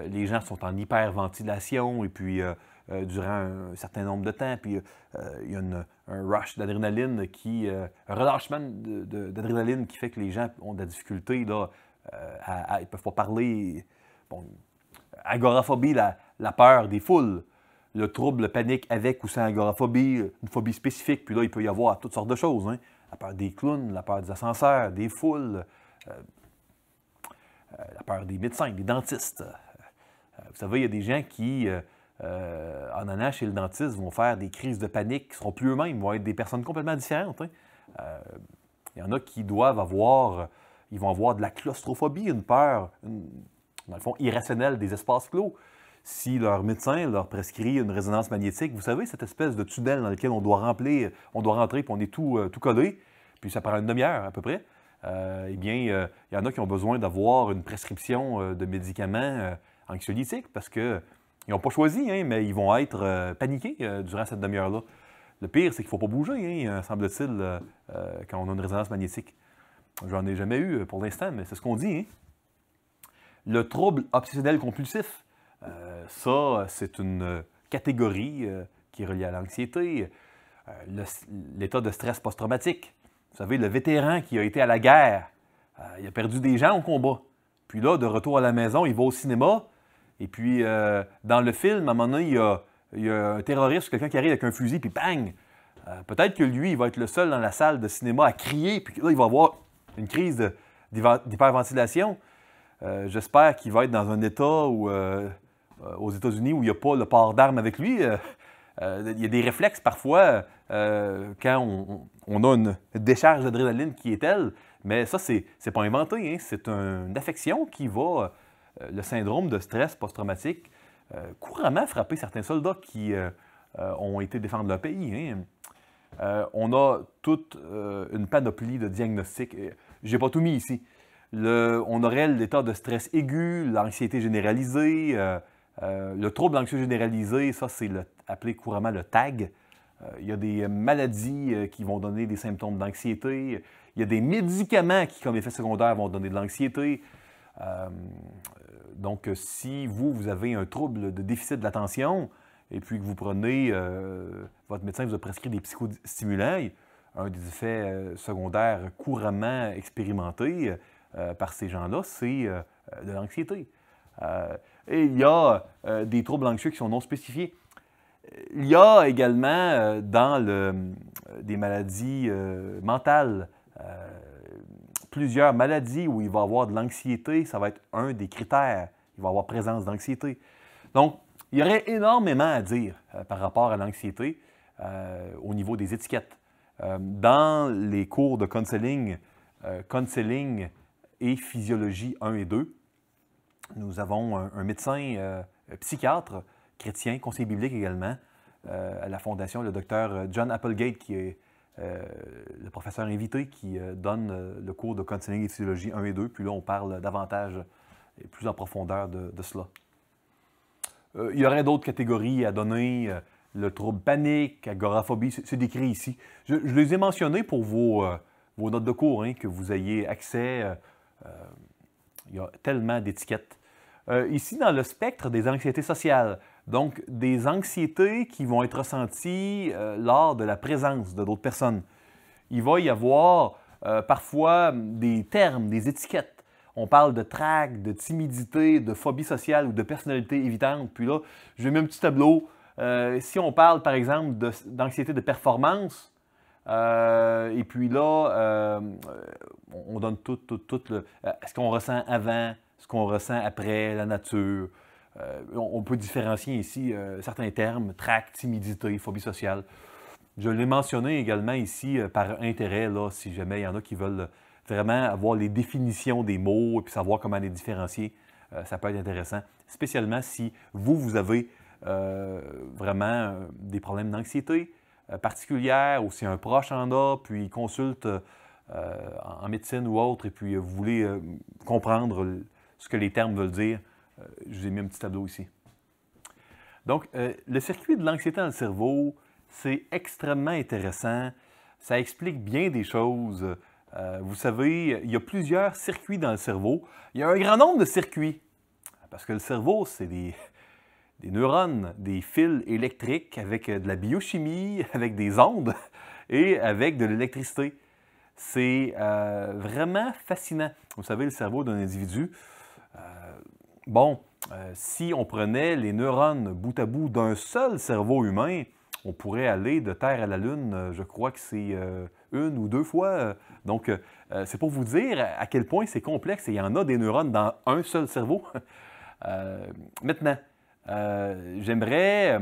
les gens sont en hyperventilation et puis durant un certain nombre de temps, puis il y a un rush d'adrénaline, un relâchement d'adrénaline qui fait que les gens ont de la difficulté, là, ils ne peuvent pas parler. Bon, agoraphobie, la peur des foules. Le trouble panique avec ou sans agoraphobie, une phobie spécifique, puis là, il peut y avoir toutes sortes de choses. Hein. La peur des clowns, la peur des ascenseurs, des foules, la peur des médecins, des dentistes. Vous savez, il y a des gens qui, en allant chez le dentiste, vont faire des crises de panique qui ne seront plus eux-mêmes, vont être des personnes complètement différentes. Hein. Il y en a qui doivent avoir, ils vont avoir de la claustrophobie, une peur, dans le fond, irrationnelle des espaces clos. Si leur médecin leur prescrit une résonance magnétique, vous savez, cette espèce de tunnel dans lequel on doit rentrer, puis on est tout collé, puis ça prend une demi-heure à peu près, eh bien, il y en a qui ont besoin d'avoir une prescription de médicaments anxiolytiques parce qu'ils n'ont pas choisi, hein, mais ils vont être paniqués durant cette demi-heure-là. Le pire, c'est qu'il ne faut pas bouger, hein, semble-t-il, quand on a une résonance magnétique. J'en ai jamais eu pour l'instant, mais c'est ce qu'on dit. Hein. Le trouble obsessionnel compulsif, ça, c'est une catégorie qui est reliée à l'anxiété. L'état de stress post-traumatique. Vous savez, le vétéran qui a été à la guerre, il a perdu des gens au combat. Puis là, de retour à la maison, il va au cinéma. Et puis, dans le film, à un moment donné, il y a un terroriste, quelqu'un qui arrive avec un fusil, puis bang! Peut-être que lui, il va être le seul dans la salle de cinéma à crier, puis là, il va avoir une crise d'hyperventilation. J'espère qu'il va être dans un état où, aux États-Unis où il n'y a pas le port d'armes avec lui. Il y a des réflexes parfois quand on a une décharge d'adrénaline qui est telle, mais ça, c'est pas inventé. Hein? C'est une affection qui va, le syndrome de stress post-traumatique, couramment frapper certains soldats qui ont été défendre leur pays. Hein? On a toute une panoplie de diagnostics. Je n'ai pas tout mis ici. On aurait l'état de stress aigu, l'anxiété généralisée, le trouble anxieux généralisé, ça c'est appelé couramment le TAG. Il y a des maladies qui vont donner des symptômes d'anxiété. Il y a des médicaments qui, comme effet secondaire, vont donner de l'anxiété. Donc, si vous avez un trouble de déficit de l'attention et puis que vous prenez, votre médecin vous a prescrit des psychostimulants, un des effets secondaires couramment expérimentés par ces gens-là, c'est de l'anxiété. Et il y a des troubles anxieux qui sont non spécifiés. Il y a également des maladies mentales, plusieurs maladies où il va y avoir de l'anxiété, ça va être un des critères. Il va y avoir présence d'anxiété. Donc, il y aurait énormément à dire par rapport à l'anxiété au niveau des étiquettes. Dans les cours de counseling et physiologie 1 et 2, nous avons un médecin psychiatre, chrétien, conseiller biblique également, à la Fondation, le docteur John Applegate, qui est le professeur invité qui donne le cours de counseling et physiologie 1 et 2. Puis là, on parle davantage et plus en profondeur de cela. Il y aurait d'autres catégories à donner, le trouble panique, agoraphobie, c'est décrit ici. Je les ai mentionnés pour vos notes de cours, hein, que vous ayez accès. Il y a tellement d'étiquettes. Ici, dans le spectre des anxiétés sociales, donc des anxiétés qui vont être ressenties lors de la présence de d'autres personnes. Il va y avoir parfois des termes, des étiquettes. On parle de trac, de timidité, de phobie sociale ou de personnalité évitante. Puis là, je mis un petit tableau. Si on parle, par exemple, d'anxiété de performance, et puis là, on donne tout ce qu'on ressent avant, ce qu'on ressent après, la nature. On peut différencier ici certains termes, trac, timidité, phobie sociale. Je l'ai mentionné également ici par intérêt, là, si jamais il y en a qui veulent vraiment avoir les définitions des mots et puis savoir comment les différencier. Ça peut être intéressant, spécialement si vous avez vraiment des problèmes d'anxiété particulière ou si un proche en a, puis il consulte en médecine ou autre, et puis vous voulez comprendre ce que les termes veulent dire. Je vous ai mis un petit tableau ici. Donc, le circuit de l'anxiété dans le cerveau, c'est extrêmement intéressant. Ça explique bien des choses. Vous savez, il y a plusieurs circuits dans le cerveau. Il y a un grand nombre de circuits. Parce que le cerveau, c'est des neurones, des fils électriques avec de la biochimie, avec des ondes et avec de l'électricité. C'est vraiment fascinant. Vous savez, le cerveau d'un individu, si on prenait les neurones bout à bout d'un seul cerveau humain, on pourrait aller de Terre à la Lune, je crois que c'est une ou deux fois. Donc, c'est pour vous dire à quel point c'est complexe et il y en a des neurones dans un seul cerveau. Maintenant, j'aimerais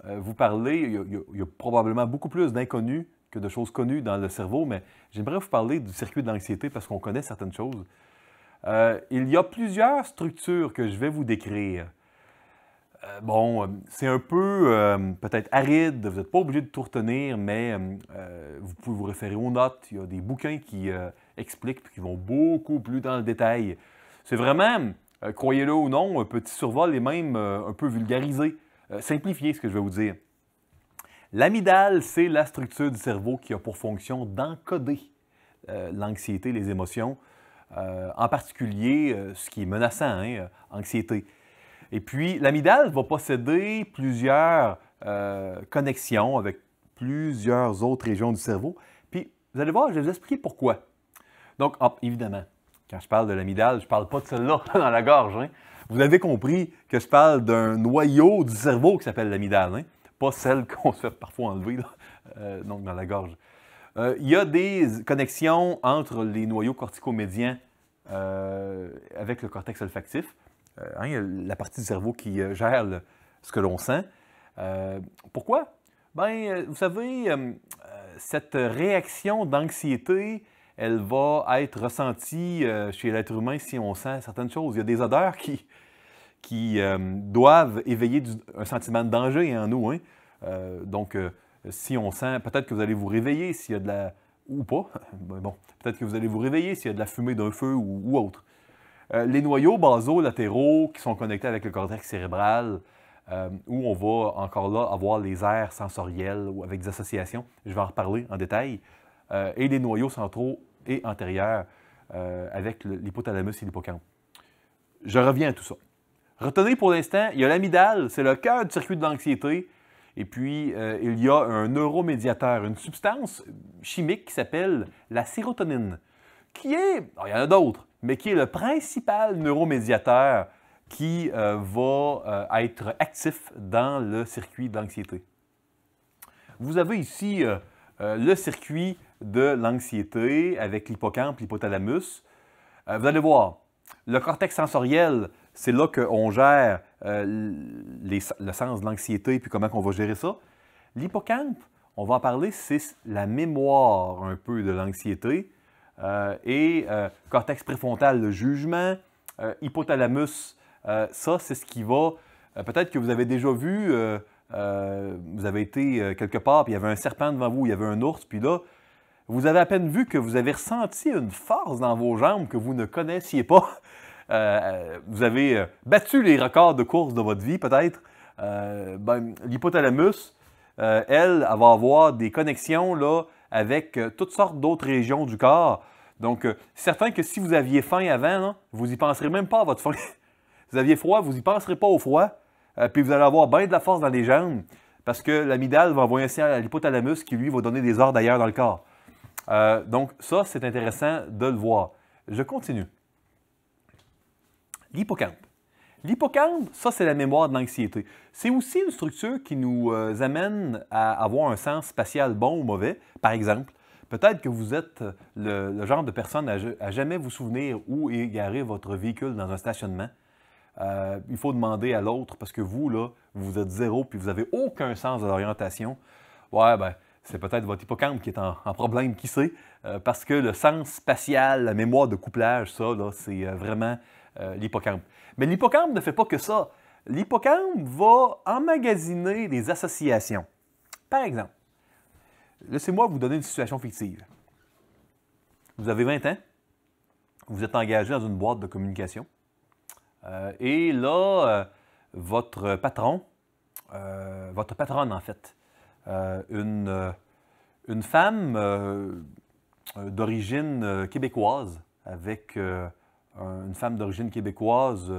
vous parler, il y a probablement beaucoup plus d'inconnus que de choses connues dans le cerveau, mais j'aimerais vous parler du circuit de l'anxiété parce qu'on connaît certaines choses. Il y a plusieurs structures que je vais vous décrire. C'est un peu peut-être aride, vous n'êtes pas obligé de tout retenir, mais vous pouvez vous référer aux notes. Il y a des bouquins qui expliquent et qui vont beaucoup plus dans le détail. C'est vraiment, croyez-le ou non, un petit survol et même un peu vulgarisé. Simplifié, ce que je vais vous dire. L'amygdale, c'est la structure du cerveau qui a pour fonction d'encoder l'anxiété, les émotions, en particulier ce qui est menaçant, hein, anxiété. Et puis, l'amygdale va posséder plusieurs connexions avec plusieurs autres régions du cerveau. Puis, vous allez voir, je vais vous expliquer pourquoi. Donc, évidemment, quand je parle de l'amygdale, je ne parle pas de celle-là dans la gorge. Hein. Vous avez compris que je parle d'un noyau du cerveau qui s'appelle l'amygdale, hein, pas celle qu'on se fait parfois enlever là, donc dans la gorge. Il y a des connexions entre les noyaux corticomédiens avec le cortex olfactif. La partie du cerveau qui gère ce que l'on sent. Pourquoi? Vous savez, cette réaction d'anxiété, elle va être ressentie chez l'être humain si on sent certaines choses. Il y a des odeurs qui doivent éveiller un sentiment de danger en nous. Hein? Si on sent, peut-être que vous allez vous réveiller s'il y a de la... ou pas. Peut-être que vous allez vous réveiller s'il y a de la fumée d'un feu ou autre. Les noyaux basolatéraux qui sont connectés avec le cortex cérébral, où on va encore là avoir les aires sensorielles ou avec des associations, je vais en reparler en détail, et les noyaux centraux et antérieurs avec l'hypothalamus et l'hippocampe. Je reviens à tout ça. Retenez pour l'instant, il y a l'amygdale, c'est le cœur du circuit de l'anxiété, et puis il y a un neuromédiateur, une substance chimique qui s'appelle la sérotonine, qui est, il y en a d'autres, mais qui est le principal neuromédiateur qui va être actif dans le circuit de l'anxiété. Vous avez ici le circuit de l'anxiété avec l'hippocampe, l'hypothalamus. Vous allez voir, le cortex sensoriel, c'est là qu'on gère le sens de l'anxiété puis comment on va gérer ça. L'hippocampe, on va en parler, c'est la mémoire un peu de l'anxiété. Cortex préfrontal, le jugement, hypothalamus, ça, c'est ce qui va... peut-être que vous avez déjà vu, vous avez été quelque part, puis il y avait un serpent devant vous, il y avait un ours, puis là, vous avez à peine vu que vous avez ressenti une force dans vos jambes que vous ne connaissiez pas. Vous avez battu les records de course de votre vie, peut-être. L'hypothalamus, elle va avoir des connexions là, avec toutes sortes d'autres régions du corps. Donc, certain que si vous aviez faim avant, là, vous n'y penserez même pas à votre faim. Vous aviez froid, vous n'y penserez pas au froid. Puis vous allez avoir bien de la force dans les jambes parce que l'amygdale va envoyer un signal à l'hypothalamus qui, lui, va donner des ordres ailleurs dans le corps. Donc, ça, c'est intéressant de le voir. Je continue. L'hippocampe. L'hippocampe, ça, c'est la mémoire de l'anxiété. C'est aussi une structure qui nous amène à avoir un sens spatial bon ou mauvais. Par exemple, peut-être que vous êtes le genre de personne à jamais vous souvenir où est garé votre véhicule dans un stationnement. Il faut demander à l'autre parce que vous, là, vous êtes zéro puis vous n'avez aucun sens de l'orientation. Ouais, c'est peut-être votre hippocampe qui est en problème, qui sait, parce que le sens spatial, la mémoire de couplage, ça, là, c'est vraiment l'hippocampe. Mais l'hippocampe ne fait pas que ça. L'hippocampe va emmagasiner des associations. Par exemple, laissez-moi vous donner une situation fictive. Vous avez 20 ans, vous êtes engagé dans une boîte de communication, et là, votre patronne en fait, une femme d'origine québécoise, avec une femme d'origine québécoise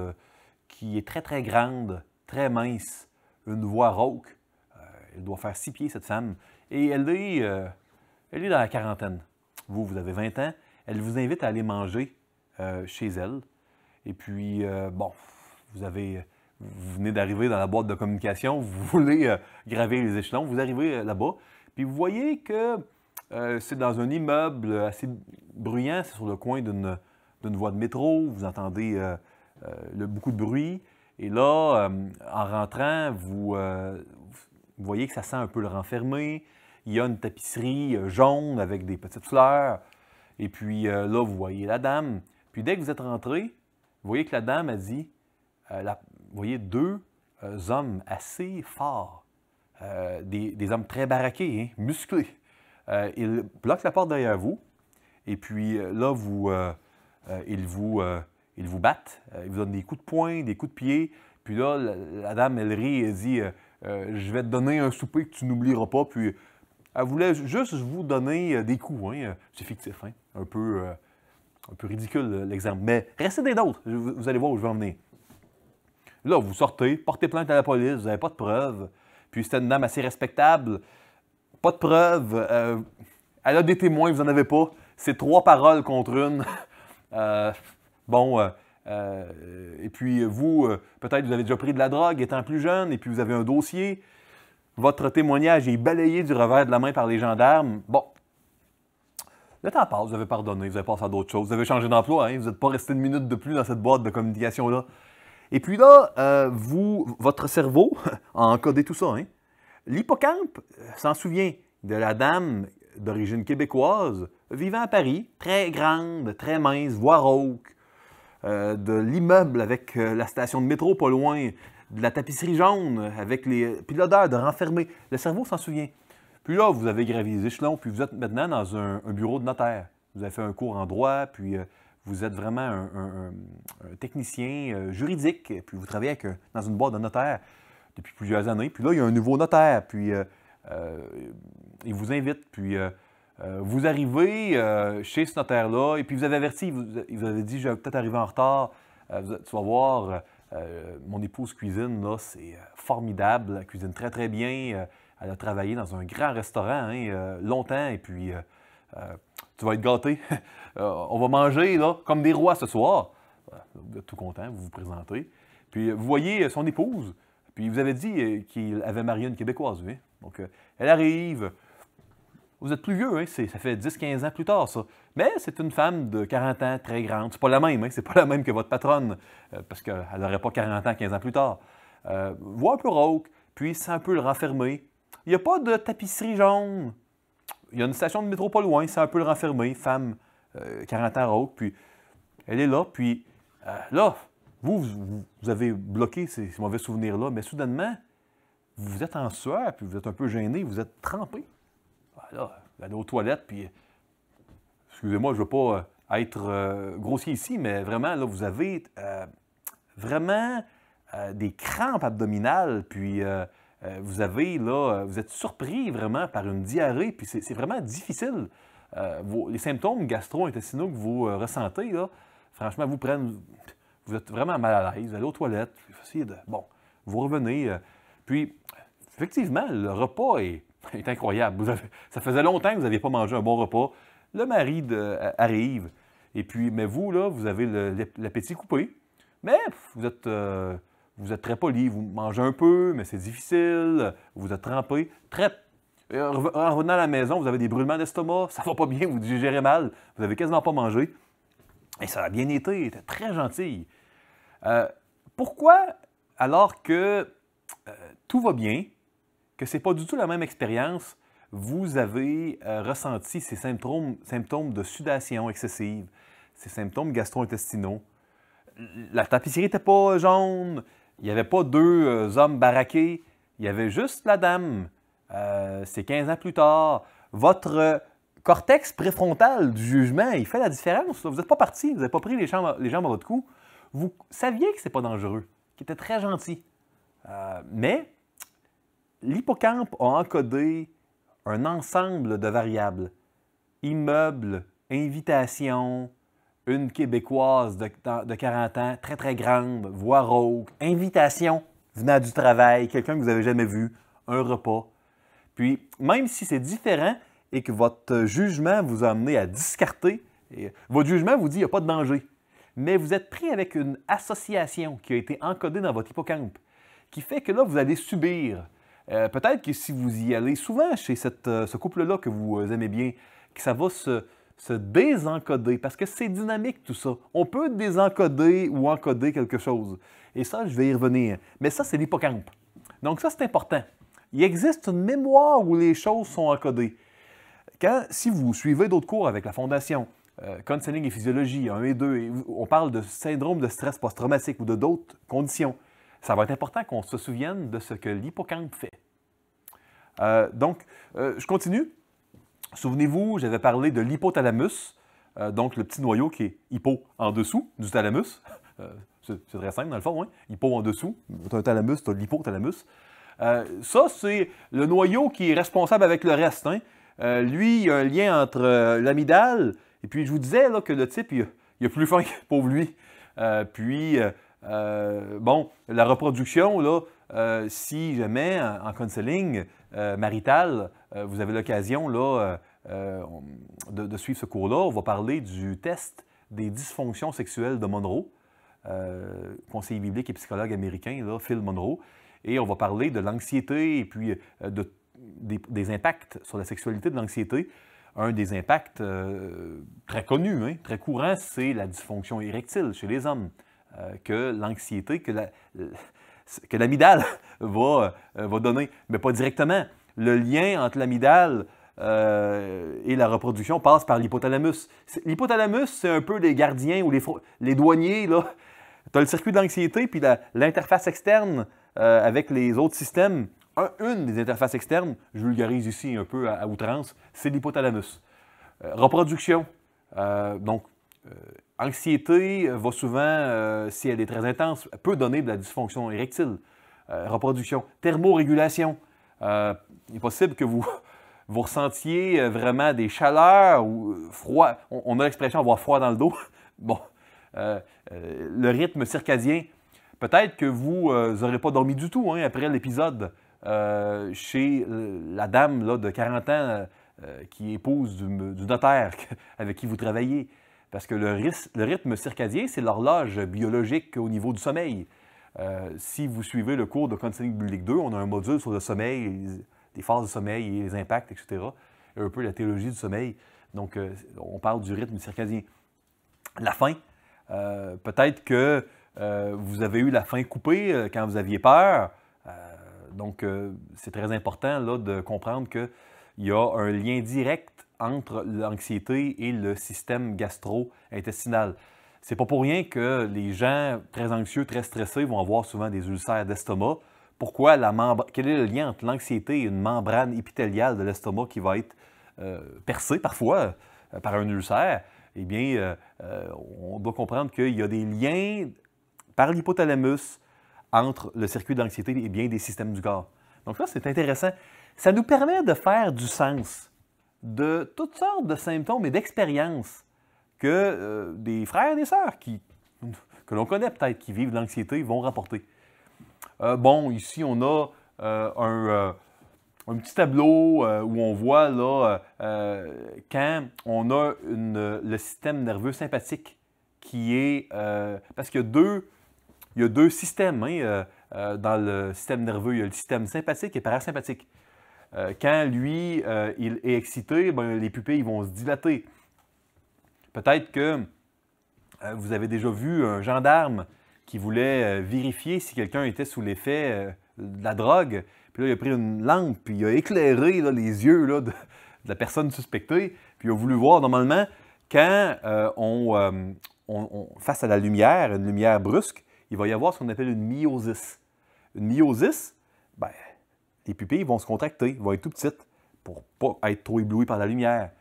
qui est très, très grande, très mince, une voix rauque. Elle doit faire 6 pieds, cette femme. Et elle est dans la quarantaine. Vous avez 20 ans. Elle vous invite à aller manger chez elle. Et puis, vous venez d'arriver dans la boîte de communication, vous voulez gravir les échelons, vous arrivez là-bas, puis vous voyez que c'est dans un immeuble assez bruyant, c'est sur le coin d'une voie de métro, vous entendez beaucoup de bruit, et là, en rentrant, vous voyez que ça sent un peu le renfermé, il y a une tapisserie jaune avec des petites fleurs, et puis là, vous voyez la dame, puis dès que vous êtes rentré, vous voyez que la dame a dit, vous voyez 2 hommes assez forts, des hommes très baraqués, hein, musclés. Ils bloquent la porte derrière vous, et puis là, ils vous battent, ils vous donnent des coups de poing, des coups de pied, puis là, la dame, elle rit, elle dit je vais te donner un souper que tu n'oublieras pas », puis elle voulait juste vous donner des coups, hein. C'est fictif, hein, un peu ridicule l'exemple, mais restez des nôtres, vous allez voir où je vais en venir. Là, vous sortez, portez plainte à la police, vous n'avez pas de preuves, puis c'était une dame assez respectable, pas de preuves, elle a des témoins, vous n'en avez pas, c'est 3 paroles contre une. Et puis vous, peut-être vous avez déjà pris de la drogue étant plus jeune, et puis vous avez un dossier. Votre témoignage est balayé du revers de la main par les gendarmes. Bon, le temps passe, vous avez pardonné, vous avez passé à d'autres choses, vous avez changé d'emploi, hein, vous n'êtes pas resté une minute de plus dans cette boîte de communication-là. Et puis là, votre cerveau a encodé tout ça. Hein. L'hippocampe s'en souvient de la dame d'origine québécoise vivant à Paris, très grande, très mince, voire rauque, de l'immeuble avec la station de métro pas loin, de la tapisserie jaune, puis l'odeur de renfermé. Le cerveau s'en souvient. Puis là, vous avez gravi les échelons, puis vous êtes maintenant dans un bureau de notaire. Vous avez fait un cours en droit, puis vous êtes vraiment un technicien juridique, puis vous travaillez dans une boîte de notaire depuis plusieurs années. Puis là, il y a un nouveau notaire, puis il vous invite, puis vous arrivez chez ce notaire-là, et puis vous avez averti, vous avez dit « je vais peut-être arriver en retard, tu vas voir, mon épouse cuisine, là, c'est formidable, elle cuisine très très bien, elle a travaillé dans un grand restaurant hein, longtemps, et puis tu vas être gâté, on va manger là, comme des rois ce soir. » Vous êtes tout content, vous vous présentez, puis vous voyez son épouse, puis vous avez dit qu'il avait marié une Québécoise, oui. Donc elle arrive. Vous êtes plus vieux, hein? Ça fait 10-15 ans plus tard, ça. Mais c'est une femme de 40 ans, très grande. C'est pas la même, hein? C'est pas la même que votre patronne, parce qu'elle n'aurait pas 40 ans, 15 ans plus tard. Voix un peu rauque, puis c'est un peu le renfermé. Il n'y a pas de tapisserie jaune. Il y a une station de métro pas loin, c'est un peu le renfermé. Femme, 40 ans rauque, puis elle est là, puis là, vous avez bloqué ces mauvais souvenirs-là, mais soudainement, vous êtes en sueur, puis vous êtes un peu gêné, vous êtes trempé. Là, vous allez aux toilettes, puis, excusez-moi, je ne veux pas être grossier ici, mais vraiment, là, vous avez vraiment des crampes abdominales, puis vous êtes surpris vraiment par une diarrhée, puis c'est vraiment difficile. Les symptômes gastro-intestinaux que vous ressentez, là, franchement, vous êtes vraiment mal à l'aise, vous allez aux toilettes, bon, vous revenez, puis, effectivement, le repas est incroyable. Ça faisait longtemps que vous n'aviez pas mangé un bon repas. Le mari arrive, et puis, mais vous, là, vous avez l'appétit coupé, mais vous êtes très poli, vous mangez un peu, mais c'est difficile, vous êtes trempé. En revenant à la maison, vous avez des brûlements d'estomac, ça va pas bien, vous digérez mal, vous n'avez quasiment pas mangé. Et ça a bien été, c'était très gentil. Pourquoi, alors que tout va bien, que ce n'est pas du tout la même expérience, vous avez ressenti ces symptômes de sudation excessive, ces symptômes gastro-intestinaux. La tapisserie n'était pas jaune, il n'y avait pas 2 hommes baraqués, il y avait juste la dame. C'est 15 ans plus tard. Votre cortex préfrontal du jugement, il fait la différence. Là. Vous n'êtes pas parti, vous n'avez pas pris les jambes à votre cou. Vous saviez que ce n'est pas dangereux, qu'il était très gentil. Mais l'hippocampe a encodé un ensemble de variables. Immeuble, invitation, une Québécoise de 40 ans, très très grande, voix rauque, invitation venant du travail, quelqu'un que vous n'avez jamais vu, un repas. Puis, même si c'est différent et que votre jugement vous a amené à discarter, votre jugement vous dit qu'il n'y a pas de danger, mais vous êtes pris avec une association qui a été encodée dans votre hippocampe, qui fait que là, vous allez subir. Peut-être que si vous y allez souvent chez ce couple-là que vous aimez bien, que ça va se désencoder, parce que c'est dynamique tout ça. On peut désencoder ou encoder quelque chose. Et ça, je vais y revenir. Mais ça, c'est l'hippocampe. Donc ça, c'est important. Il existe une mémoire où les choses sont encodées. Si vous suivez d'autres cours avec la Fondation, Counseling et physiologie 1 et 2, et on parle de syndrome de stress post-traumatique ou de d'autres conditions, ça va être important qu'on se souvienne de ce que l'hippocampe fait. Je continue. Souvenez-vous, j'avais parlé de l'hypothalamus, donc le petit noyau qui est hypo en dessous du thalamus. C'est très simple dans le fond, hein? Hypo en dessous, tu as un thalamus, tu as l'hypothalamus. Ça, c'est le noyau qui est responsable avec le reste. Hein? Lui, il y a un lien entre l'amygdale, et puis je vous disais là, que le type, il a plus faim, pauvre lui. La reproduction, là, si jamais en counseling marital, vous avez l'occasion là, de suivre ce cours-là, on va parler du test des dysfonctions sexuelles de Monroe, conseiller biblique et psychologue américain, là, Phil Monroe, et on va parler de l'anxiété et puis des impacts sur la sexualité de l'anxiété. Un des impacts très connus, hein, très courant, c'est la dysfonction érectile chez les hommes. Que l'anxiété, que l'amygdale va donner, mais pas directement. Le lien entre l'amygdale et la reproduction passe par l'hypothalamus. L'hypothalamus, c'est un peu les gardiens ou les douaniers. Tu as le circuit de l'anxiété, puis l'interface externe avec les autres systèmes. Une des interfaces externes, je vulgarise ici un peu à outrance, c'est l'hypothalamus. Reproduction, anxiété va souvent, si elle est très intense, peut donner de la dysfonction érectile. Reproduction. Thermorégulation. Il est possible que vous ressentiez vraiment des chaleurs ou froid. On a l'expression avoir froid dans le dos. Bon. Le rythme circadien. Peut-être que vous n'aurez pas dormi du tout hein, après l'épisode chez la dame là, de 40 ans qui est épouse du notaire avec qui vous travaillez. Parce que le rythme circadien, c'est l'horloge biologique au niveau du sommeil. Si vous suivez le cours de Counseling biblique 2, on a un module sur le sommeil, les phases de sommeil et les impacts, etc. Et un peu la théologie du sommeil. Donc, on parle du rythme circadien. La faim. Peut-être que vous avez eu la faim coupée quand vous aviez peur. C'est très important là, de comprendre qu'il y a un lien direct entre l'anxiété et le système gastro-intestinal. C'est pas pour rien que les gens très anxieux, très stressés vont avoir souvent des ulcères d'estomac. Pourquoi quel est le lien entre l'anxiété et une membrane épithéliale de l'estomac qui va être percée parfois par un ulcère? Eh bien, on doit comprendre qu'il y a des liens par l'hypothalamus entre le circuit de l'anxiété et bien des systèmes du corps. Donc là, c'est intéressant. Ça nous permet de faire du sens de toutes sortes de symptômes et d'expériences que des frères et des sœurs que l'on connaît peut-être, qui vivent de l'anxiété, vont rapporter. Ici, on a un petit tableau où on voit là, quand on a le système nerveux sympathique qui est... parce qu'il y a deux systèmes hein, dans le système nerveux. Il y a le système sympathique et parasympathique. Quand lui, il est excité, les pupilles vont se dilater. Peut-être que vous avez déjà vu un gendarme qui voulait vérifier si quelqu'un était sous l'effet de la drogue. Puis là, il a pris une lampe, puis il a éclairé là, les yeux là, de la personne suspectée. Puis il a voulu voir, normalement, quand face à la lumière, une lumière brusque, il va y avoir ce qu'on appelle une myosis. Une myosis, les pupilles vont se contracter, vont être tout petites pour ne pas être trop éblouies par la lumière.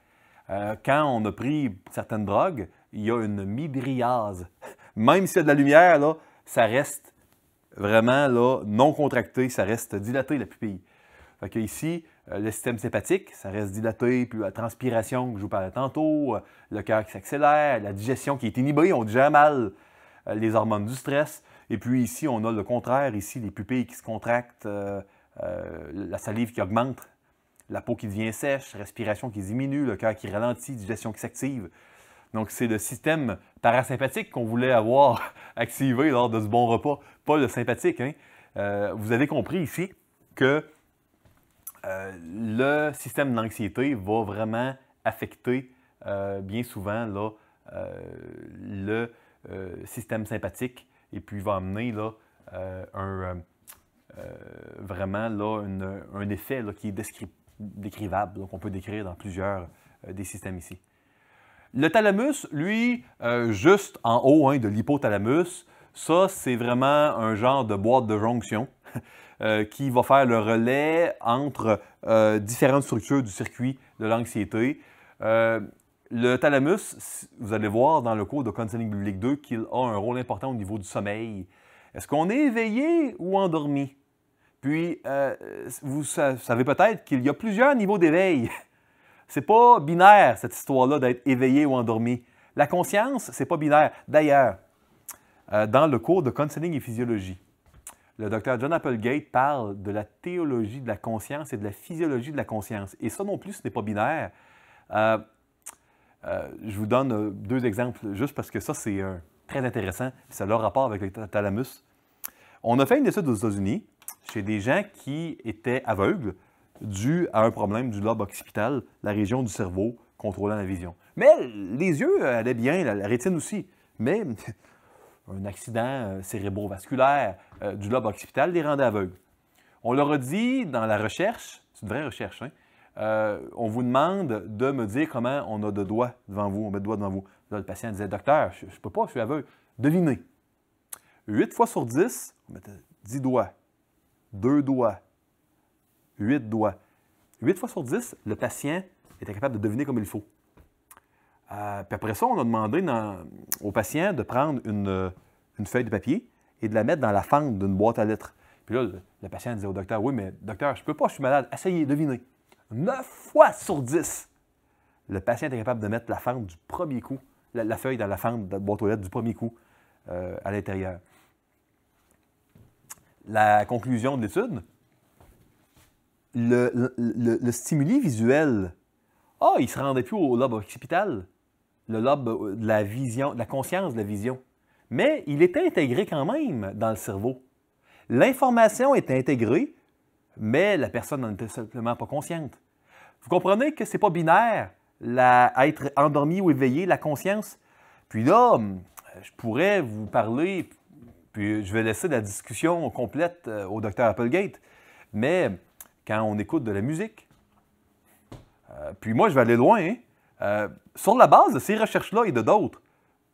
Quand on a pris certaines drogues, il y a une mydriase. Même s'il y a de la lumière, là, ça reste vraiment là, non contracté, ça reste dilaté, la pupille. Fait que ici, le système sympathique, ça reste dilaté, puis la transpiration que je vous parlais tantôt, le cœur qui s'accélère, la digestion qui est inhibée, on digère mal, les hormones du stress. Et puis ici, on a le contraire, ici, les pupilles qui se contractent, la salive qui augmente, la peau qui devient sèche, respiration qui diminue, le cœur qui ralentit, digestion qui s'active. Donc, c'est le système parasympathique qu'on voulait avoir activé lors de ce bon repas, pas le sympathique. Hein? Vous avez compris ici que le système d'anxiété va vraiment affecter bien souvent là, le système sympathique et puis va amener là, vraiment là, un effet là, qui est décrivable, qu'on peut décrire dans plusieurs des systèmes ici. Le thalamus, lui, juste en haut hein, de l'hypothalamus, Ça, c'est vraiment un genre de boîte de jonction qui va faire le relais entre différentes structures du circuit de l'anxiété. Le thalamus, vous allez voir dans le cours de Counseling biblique 2 qu'il a un rôle important au niveau du sommeil. Est-ce qu'on est éveillé ou endormi? Puis, vous savez peut-être qu'il y a plusieurs niveaux d'éveil. C'est pas binaire, cette histoire-là, d'être éveillé ou endormi. La conscience, c'est pas binaire. D'ailleurs, dans le cours de Counseling et physiologie, le docteur John Applegate parle de la théologie de la conscience et de la physiologie de la conscience. Et ça non plus, ce n'est pas binaire. Je vous donne deux exemples, juste parce que ça, c'est très intéressant. Ça a leur rapport avec le thalamus. On a fait une étude aux États-Unis chez des gens qui étaient aveugles dû à un problème du lobe occipital, la région du cerveau contrôlant la vision. Mais les yeux allaient bien, la rétine aussi. Mais un accident cérébrovasculaire du lobe occipital les rendait aveugles. On leur a dit dans la recherche, c'est une vraie recherche, hein, on vous demande de me dire comment on a de doigts devant vous, on met de doigts devant vous. Là, le patient disait, docteur, je ne peux pas, je suis aveugle. Devinez. 8 fois sur 10, on mettait 10 doigts, 2 doigts, 8 doigts. 8 fois sur 10, le patient était capable de deviner comme il faut. Puis après ça, on a demandé au patient de prendre une feuille de papier et de la mettre dans la fente d'une boîte à lettres. Puis là, le patient disait au docteur, oui, mais docteur, je ne peux pas, je suis malade. Essayez, devinez. 9 fois sur 10, le patient était capable de mettre la fente du premier coup, la feuille dans la fente de la boîte aux lettres du premier coup à l'intérieur. La conclusion de l'étude, le stimuli visuel, il ne se rendait plus au lobe occipital, le lobe de la vision, de la conscience de la vision. Mais il était intégré quand même dans le cerveau. L'information était intégrée, mais la personne n'en était simplement pas consciente. Vous comprenez que ce n'est pas binaire, être endormi ou éveillé, la conscience. Puis là, je pourrais vous parler, puis je vais laisser la discussion complète au docteur Applegate, mais quand on écoute de la musique, puis moi, je vais aller loin, hein, sur la base de ces recherches-là et de d'autres,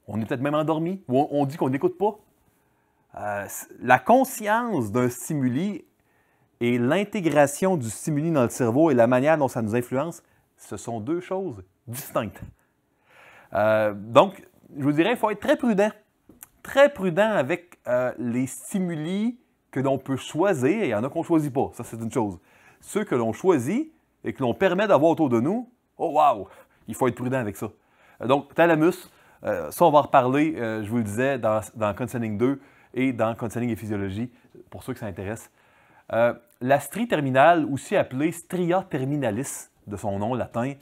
on est peut-être même endormi, ou on dit qu'on n'écoute pas. La conscience d'un stimuli et l'intégration du stimuli dans le cerveau et la manière dont ça nous influence, ce sont deux choses distinctes. Donc, je vous dirais, il faut être très prudent avec les stimuli que l'on peut choisir, et il y en a qu'on ne choisit pas, ça c'est une chose. Ceux que l'on choisit et que l'on permet d'avoir autour de nous, oh wow, il faut être prudent avec ça. Donc, thalamus, ça on va en reparler, je vous le disais, dans Counseling 2 et dans Counseling et physiologie, pour ceux que ça intéresse. La strie terminale, aussi appelée stria terminalis, de son nom latin,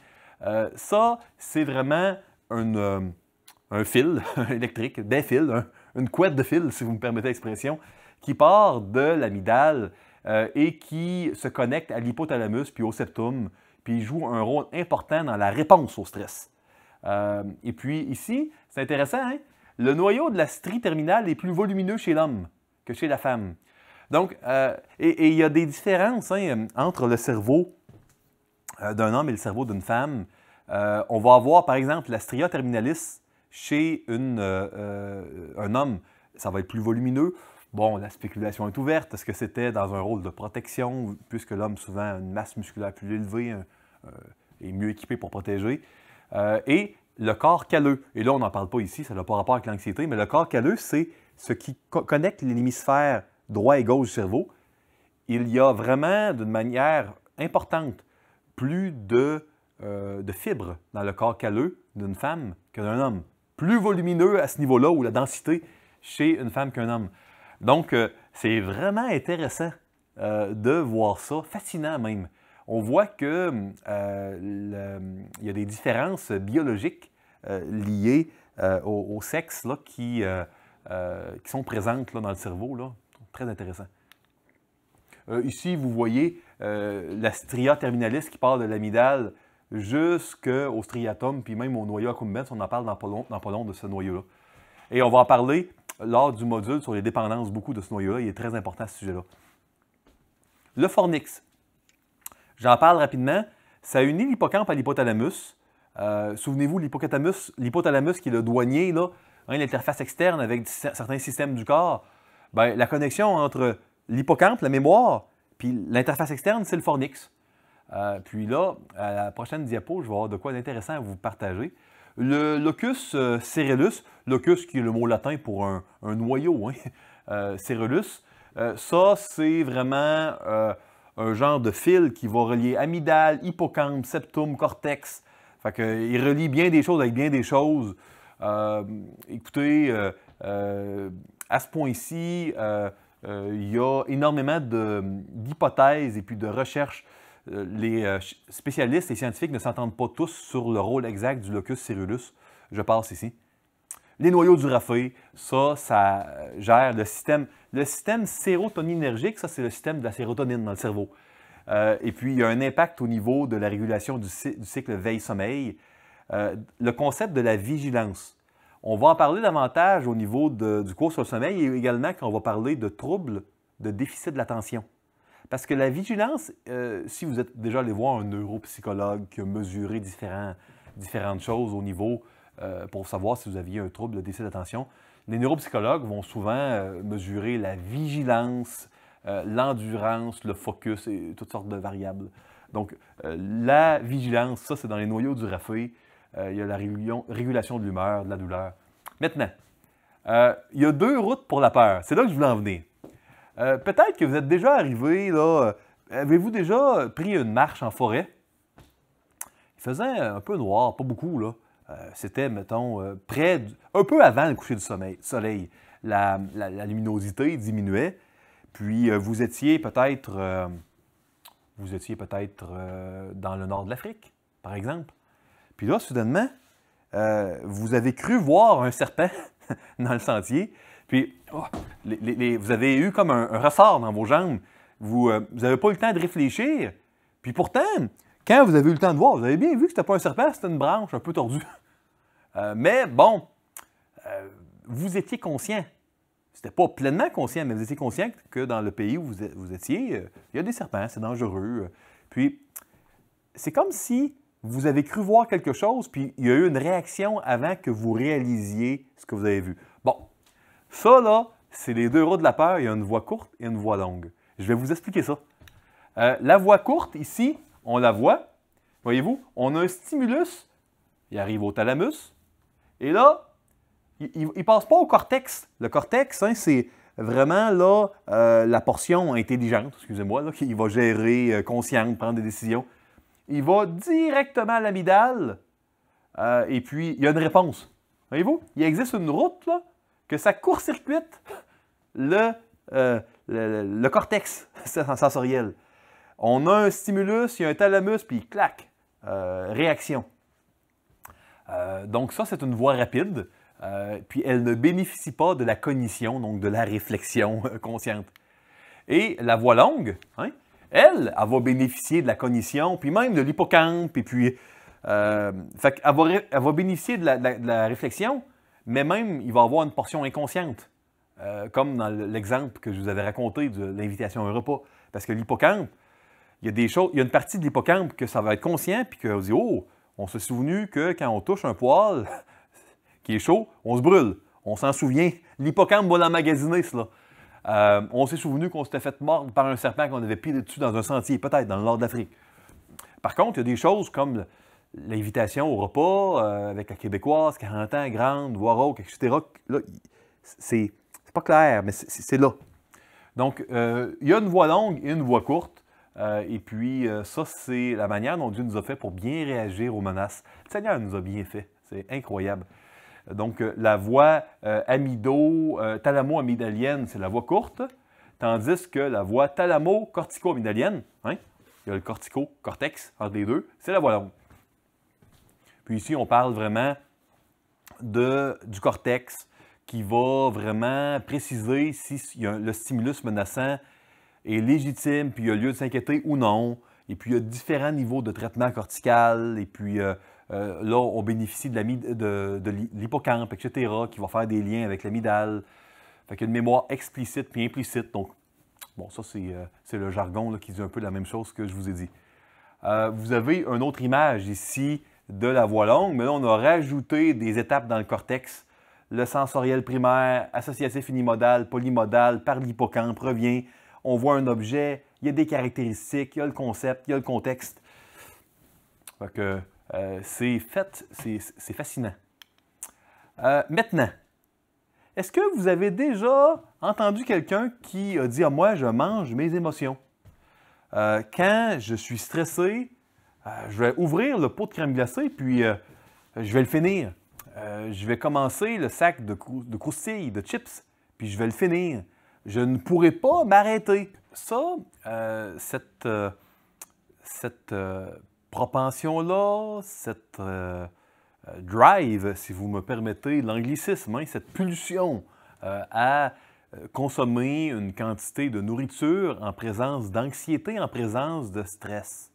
ça, c'est vraiment un fil électrique, des fils, une couette de fil, si vous me permettez l'expression, qui part de l'amygdale et qui se connecte à l'hypothalamus puis au septum, puis il joue un rôle important dans la réponse au stress. Et puis ici, c'est intéressant, hein? Le noyau de la strie terminale est plus volumineux chez l'homme que chez la femme. Donc, et il y a des différences entre le cerveau d'un homme et le cerveau d'une femme. On va avoir, par exemple, la stria terminalis chez un homme. Ça va être plus volumineux. Bon, la spéculation est ouverte. Est-ce que c'était dans un rôle de protection, puisque l'homme, souvent, a une masse musculaire plus élevée, est mieux équipé pour protéger. Et le corps calleux. Et là, on n'en parle pas ici, ça n'a pas rapport avec l'anxiété, mais le corps calleux, c'est ce qui connecte l'hémisphère droit et gauche du cerveau. Il y a vraiment, d'une manière importante, plus de fibres dans le corps calleux d'une femme que d'un homme. Plus volumineux à ce niveau-là, où la densité chez une femme qu'un homme. Donc, c'est vraiment intéressant de voir ça, fascinant même. On voit qu'il y a des différences biologiques liées au sexe là, qui sont présentes là, dans le cerveau. Là. Très intéressant. Ici, vous voyez la stria terminalis qui part de l'amygdale jusqu'au striatum, puis même au noyau accumbens. On en parle dans pas long de ce noyau-là. Et on va en parler lors du module sur les dépendances beaucoup de ce noyau-là. Il est très important ce sujet-là. Le fornix. J'en parle rapidement. Ça unit l'hippocampe à l'hypothalamus. Souvenez-vous, l'hypothalamus qui est le douanier, là, hein, l'interface externe avec certains systèmes du corps, bien, la connexion entre l'hippocampe, la mémoire, puis l'interface externe, c'est le fornix. Puis là, à la prochaine diapo, je vais avoir de quoi d'intéressant à vous partager. Le locus ceruleus, locus qui est le mot latin pour un noyau, hein, ceruleus, ça c'est vraiment un genre de fil qui va relier amygdale, hippocampe, septum, cortex. Fait qu'il relie bien des choses avec bien des choses. Écoutez, à ce point-ci, il y a énormément d'hypothèses et puis de recherches. Les spécialistes et scientifiques ne s'entendent pas tous sur le rôle exact du locus ceruleus. Je passe ici. Les noyaux du Raphé, ça gère le système. Le système sérotoninergique, ça, c'est le système de la sérotonine dans le cerveau. Et puis, il y a un impact au niveau de la régulation du cycle veille-sommeil. Le concept de la vigilance. On va en parler davantage au niveau du cours sur le sommeil et également quand on va parler de troubles de déficit de l'attention. Parce que la vigilance, si vous êtes déjà allé voir un neuropsychologue qui a mesuré différentes choses au niveau pour savoir si vous aviez un trouble de déficit d'attention, les neuropsychologues vont souvent mesurer la vigilance, l'endurance, le focus et toutes sortes de variables. Donc, la vigilance, ça, c'est dans les noyaux du Raphé. Il y a la régulation de l'humeur, de la douleur. Maintenant, il y a 2 routes pour la peur. C'est là que je voulais en venir. Peut-être que vous êtes déjà arrivé, là, avez-vous déjà pris une marche en forêt? Il faisait un peu noir, pas beaucoup, là. C'était, mettons, un peu avant le coucher du soleil. La luminosité diminuait, puis vous étiez peut-être dans le nord de l'Afrique, par exemple. Puis là, soudainement, vous avez cru voir un serpent dans le sentier, puis vous avez eu comme un ressort dans vos jambes. Vous n'avez pas eu le temps de réfléchir. Puis pourtant, quand vous avez eu le temps de voir, vous avez bien vu que ce n'était pas un serpent, c'était une branche un peu tordue. Mais bon, vous étiez conscient. C'était pas pleinement conscient, mais vous étiez conscient que dans le pays où vous étiez, il y a des serpents, c'est dangereux. Puis, c'est comme si vous avez cru voir quelque chose, puis il y a eu une réaction avant que vous réalisiez ce que vous avez vu. Bon, ça, là, c'est les 2 routes de la peur. Il y a une voie courte et une voie longue. Je vais vous expliquer ça. La voie courte, ici, on la voit. Voyez-vous, on a un stimulus. Il arrive au thalamus. Et là, il ne passe pas au cortex. Le cortex, hein, c'est vraiment là, la portion intelligente, excusez-moi, là, qui va gérer, consciente, prendre des décisions. Il va directement à l'amygdale. Et puis, il y a une réponse. Voyez-vous, il existe une route, là, que ça court-circuite le cortex sensoriel. On a un stimulus, il y a un thalamus, puis clac, réaction. Donc ça, c'est une voie rapide, puis elle ne bénéficie pas de la cognition, donc de la réflexion consciente. Et la voie longue, hein, elle va bénéficier de la cognition, puis même de l'hippocampe, et puis elle va bénéficier de la réflexion, mais même, il va y avoir une portion inconsciente, comme dans l'exemple que je vous avais raconté de l'invitation à un repas. Parce que l'hippocampe, il y a des choses, il y a une partie de l'hippocampe que ça va être conscient, puis qu'on dit, oh, on s'est souvenu que quand on touche un poil qui est chaud, on se brûle. On s'en souvient. L'hippocampe va l'emmagasiner, cela. On s'est souvenu qu'on s'était fait mordre par un serpent qu'on avait pilé dessus dans un sentier, peut-être dans le nord de l'Afrique. Par contre, il y a des choses comme l'invitation au repas avec la québécoise, 40 ans, grande, voix rauque, etc. Là, c'est pas clair, mais c'est là. Donc, il y a une voie longue et une voie courte. Et puis, ça, c'est la manière dont Dieu nous a fait pour bien réagir aux menaces. Le Seigneur nous a bien fait. C'est incroyable. Donc, la voie thalamo-amygdalienne, c'est la voie courte, tandis que la voie thalamo-cortico-amygdalienne, hein, il y a le cortico-cortex entre les deux, c'est la voie longue. Puis ici, on parle vraiment du cortex qui va vraiment préciser si le stimulus menaçant est légitime, puis il y a lieu de s'inquiéter ou non. Et puis, il y a différents niveaux de traitement cortical. Et puis, là, on bénéficie de l'hippocampe, etc., qui va faire des liens avec l'amygdale. Fait qu'il y a une mémoire explicite puis implicite. Donc, bon, ça, c'est le jargon là, qui dit un peu la même chose que je vous ai dit. Vous avez une autre image ici de la voie longue, mais là, on a rajouté des étapes dans le cortex. le sensoriel primaire, associatif unimodal, polymodal, par l'hippocampe, revient. On voit un objet, il y a des caractéristiques, il y a le concept, il y a le contexte. Fait que c'est fascinant. Maintenant, est-ce que vous avez déjà entendu quelqu'un qui a dit « Ah, moi, je mange mes émotions. Quand je suis stressé, je vais ouvrir le pot de crème glacée, puis je vais le finir. Je vais commencer le sac de croustilles, de chips, puis je vais le finir. Je ne pourrai pas m'arrêter. » Ça, cette propension-là, cette drive, si vous me permettez l'anglicisme, hein, cette pulsion à consommer une quantité de nourriture en présence d'anxiété, en présence de stress.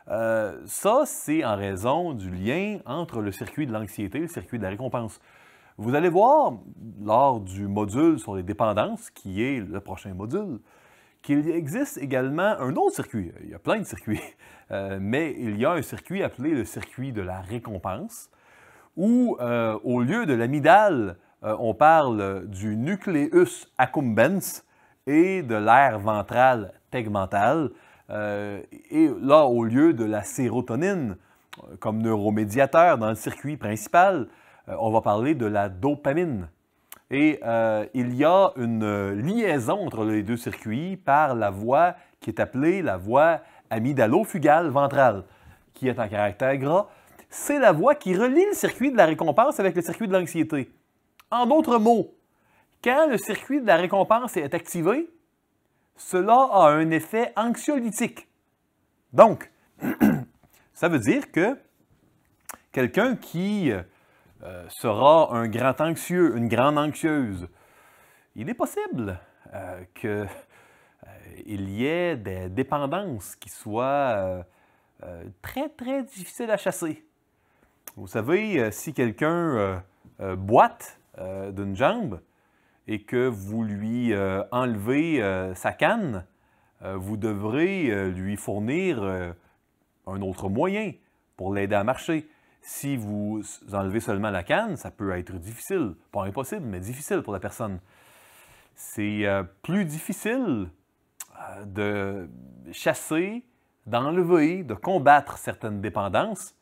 Ça, c'est en raison du lien entre le circuit de l'anxiété et le circuit de la récompense. Vous allez voir, lors du module sur les dépendances, qui est le prochain module, qu'il existe également un autre circuit. Il y a plein de circuits, mais il y a un circuit appelé le circuit de la récompense, où, au lieu de l'amygdale, on parle du nucleus accumbens et de l'aire ventrale tegmentale. Et là, au lieu de la sérotonine comme neuromédiateur dans le circuit principal, on va parler de la dopamine. Et il y a une liaison entre les deux circuits par la voie qui est appelée la voie amygdalo-fugale ventrale, qui est en caractère gras. C'est la voie qui relie le circuit de la récompense avec le circuit de l'anxiété. En d'autres mots, quand le circuit de la récompense est activé, cela a un effet anxiolytique. Donc, ça veut dire que quelqu'un qui sera un grand anxieux, une grande anxieuse, il est possible qu'il y ait des dépendances qui soient très, très difficiles à chasser. Vous savez, si quelqu'un boite d'une jambe et que vous lui enlevez sa canne, vous devrez lui fournir un autre moyen pour l'aider à marcher. Si vous enlevez seulement la canne, ça peut être difficile. Pas impossible, mais difficile pour la personne. C'est plus difficile de chasser, d'enlever, de combattre certaines dépendances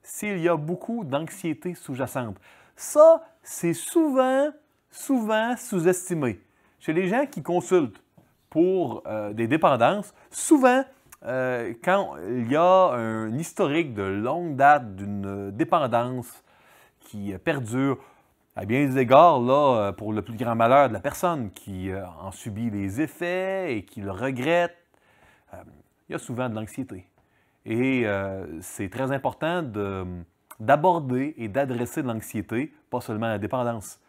s'il y a beaucoup d'anxiété sous-jacente. Ça, c'est souvent sous-estimé. Chez les gens qui consultent pour des dépendances, souvent, quand il y a un historique de longue date d'une dépendance qui perdure, à bien des égards, là, pour le plus grand malheur de la personne qui en subit les effets et qui le regrette, il y a souvent de l'anxiété. Et c'est très important d'aborder et d'adresser de l'anxiété, pas seulement la dépendance,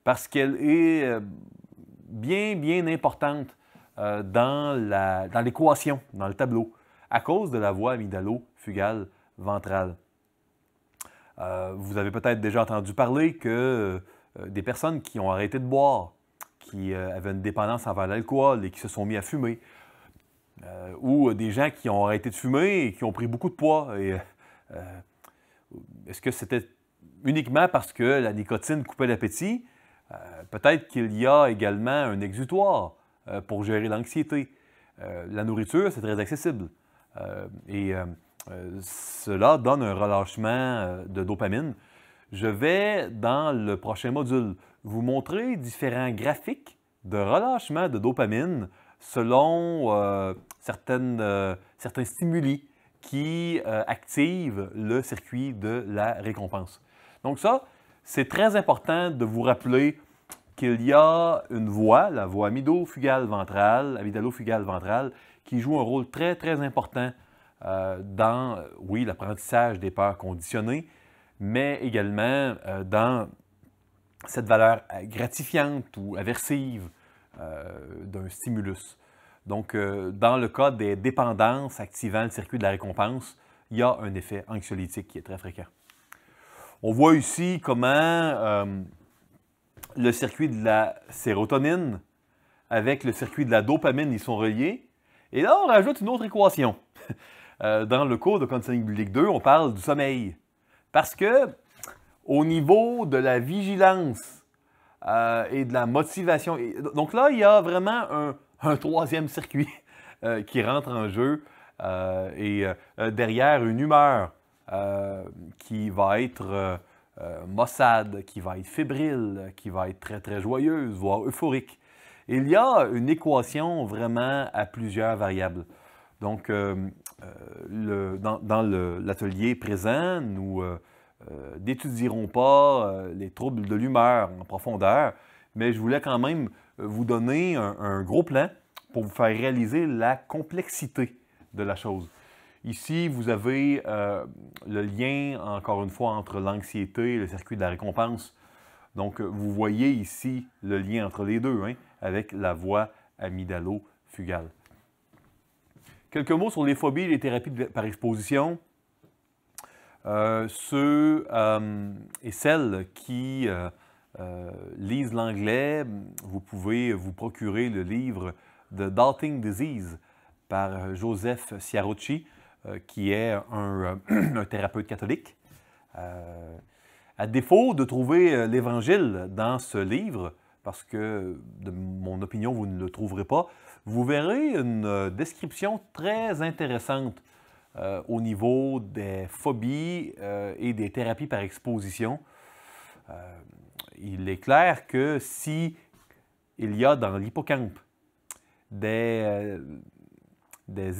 parce qu'elle est bien importante dans l'équation, dans le tableau, à cause de la voie amygdalo-fugale ventrale. Vous avez peut-être déjà entendu parler que des personnes qui ont arrêté de boire, qui avaient une dépendance envers l'alcool et qui se sont mis à fumer, ou des gens qui ont arrêté de fumer et qui ont pris beaucoup de poids. Est-ce que c'était uniquement parce que la nicotine coupait l'appétit? Peut-être qu'il y a également un exutoire pour gérer l'anxiété. La nourriture, c'est très accessible. Cela donne un relâchement de dopamine. Je vais, dans le prochain module, vous montrer différents graphiques de relâchement de dopamine selon certains stimuli qui activent le circuit de la récompense. Donc ça, c'est très important de vous rappeler qu'il y a une voie, la voie amygdalo-fugale ventrale, qui joue un rôle très, très important dans, oui, l'apprentissage des peurs conditionnées, mais également dans cette valeur gratifiante ou aversive d'un stimulus. Donc, dans le cas des dépendances activant le circuit de la récompense, il y a un effet anxiolytique qui est très fréquent. On voit ici comment le circuit de la sérotonine avec le circuit de la dopamine, ils sont reliés. Et là, on rajoute une autre équation. Dans le cours de Counseling Biblique 2, on parle du sommeil. Parce que, au niveau de la vigilance et de la motivation. Donc là, il y a vraiment un troisième circuit qui rentre en jeu derrière une humeur qui va être maussade, qui va être fébrile, qui va être très, très joyeuse, voire euphorique. Il y a une équation vraiment à plusieurs variables. Donc, dans l'atelier présent, nous n'étudierons pas les troubles de l'humeur en profondeur, mais je voulais quand même vous donner un gros plan pour vous faire réaliser la complexité de la chose. Ici, vous avez le lien, encore une fois, entre l'anxiété et le circuit de la récompense. Donc, vous voyez ici le lien entre les deux, hein, avec la voie amygdalo-fugale. Quelques mots sur les phobies et les thérapies par exposition. Ceux et celles qui lisent l'anglais, vous pouvez vous procurer le livre The Doubting Disease par Joseph Ciarucci, qui est un thérapeute catholique. À défaut de trouver l'Évangile dans ce livre, parce que, de mon opinion, vous ne le trouverez pas, vous verrez une description très intéressante au niveau des phobies et des thérapies par exposition. Il est clair que si il y a dans l'hippocampe des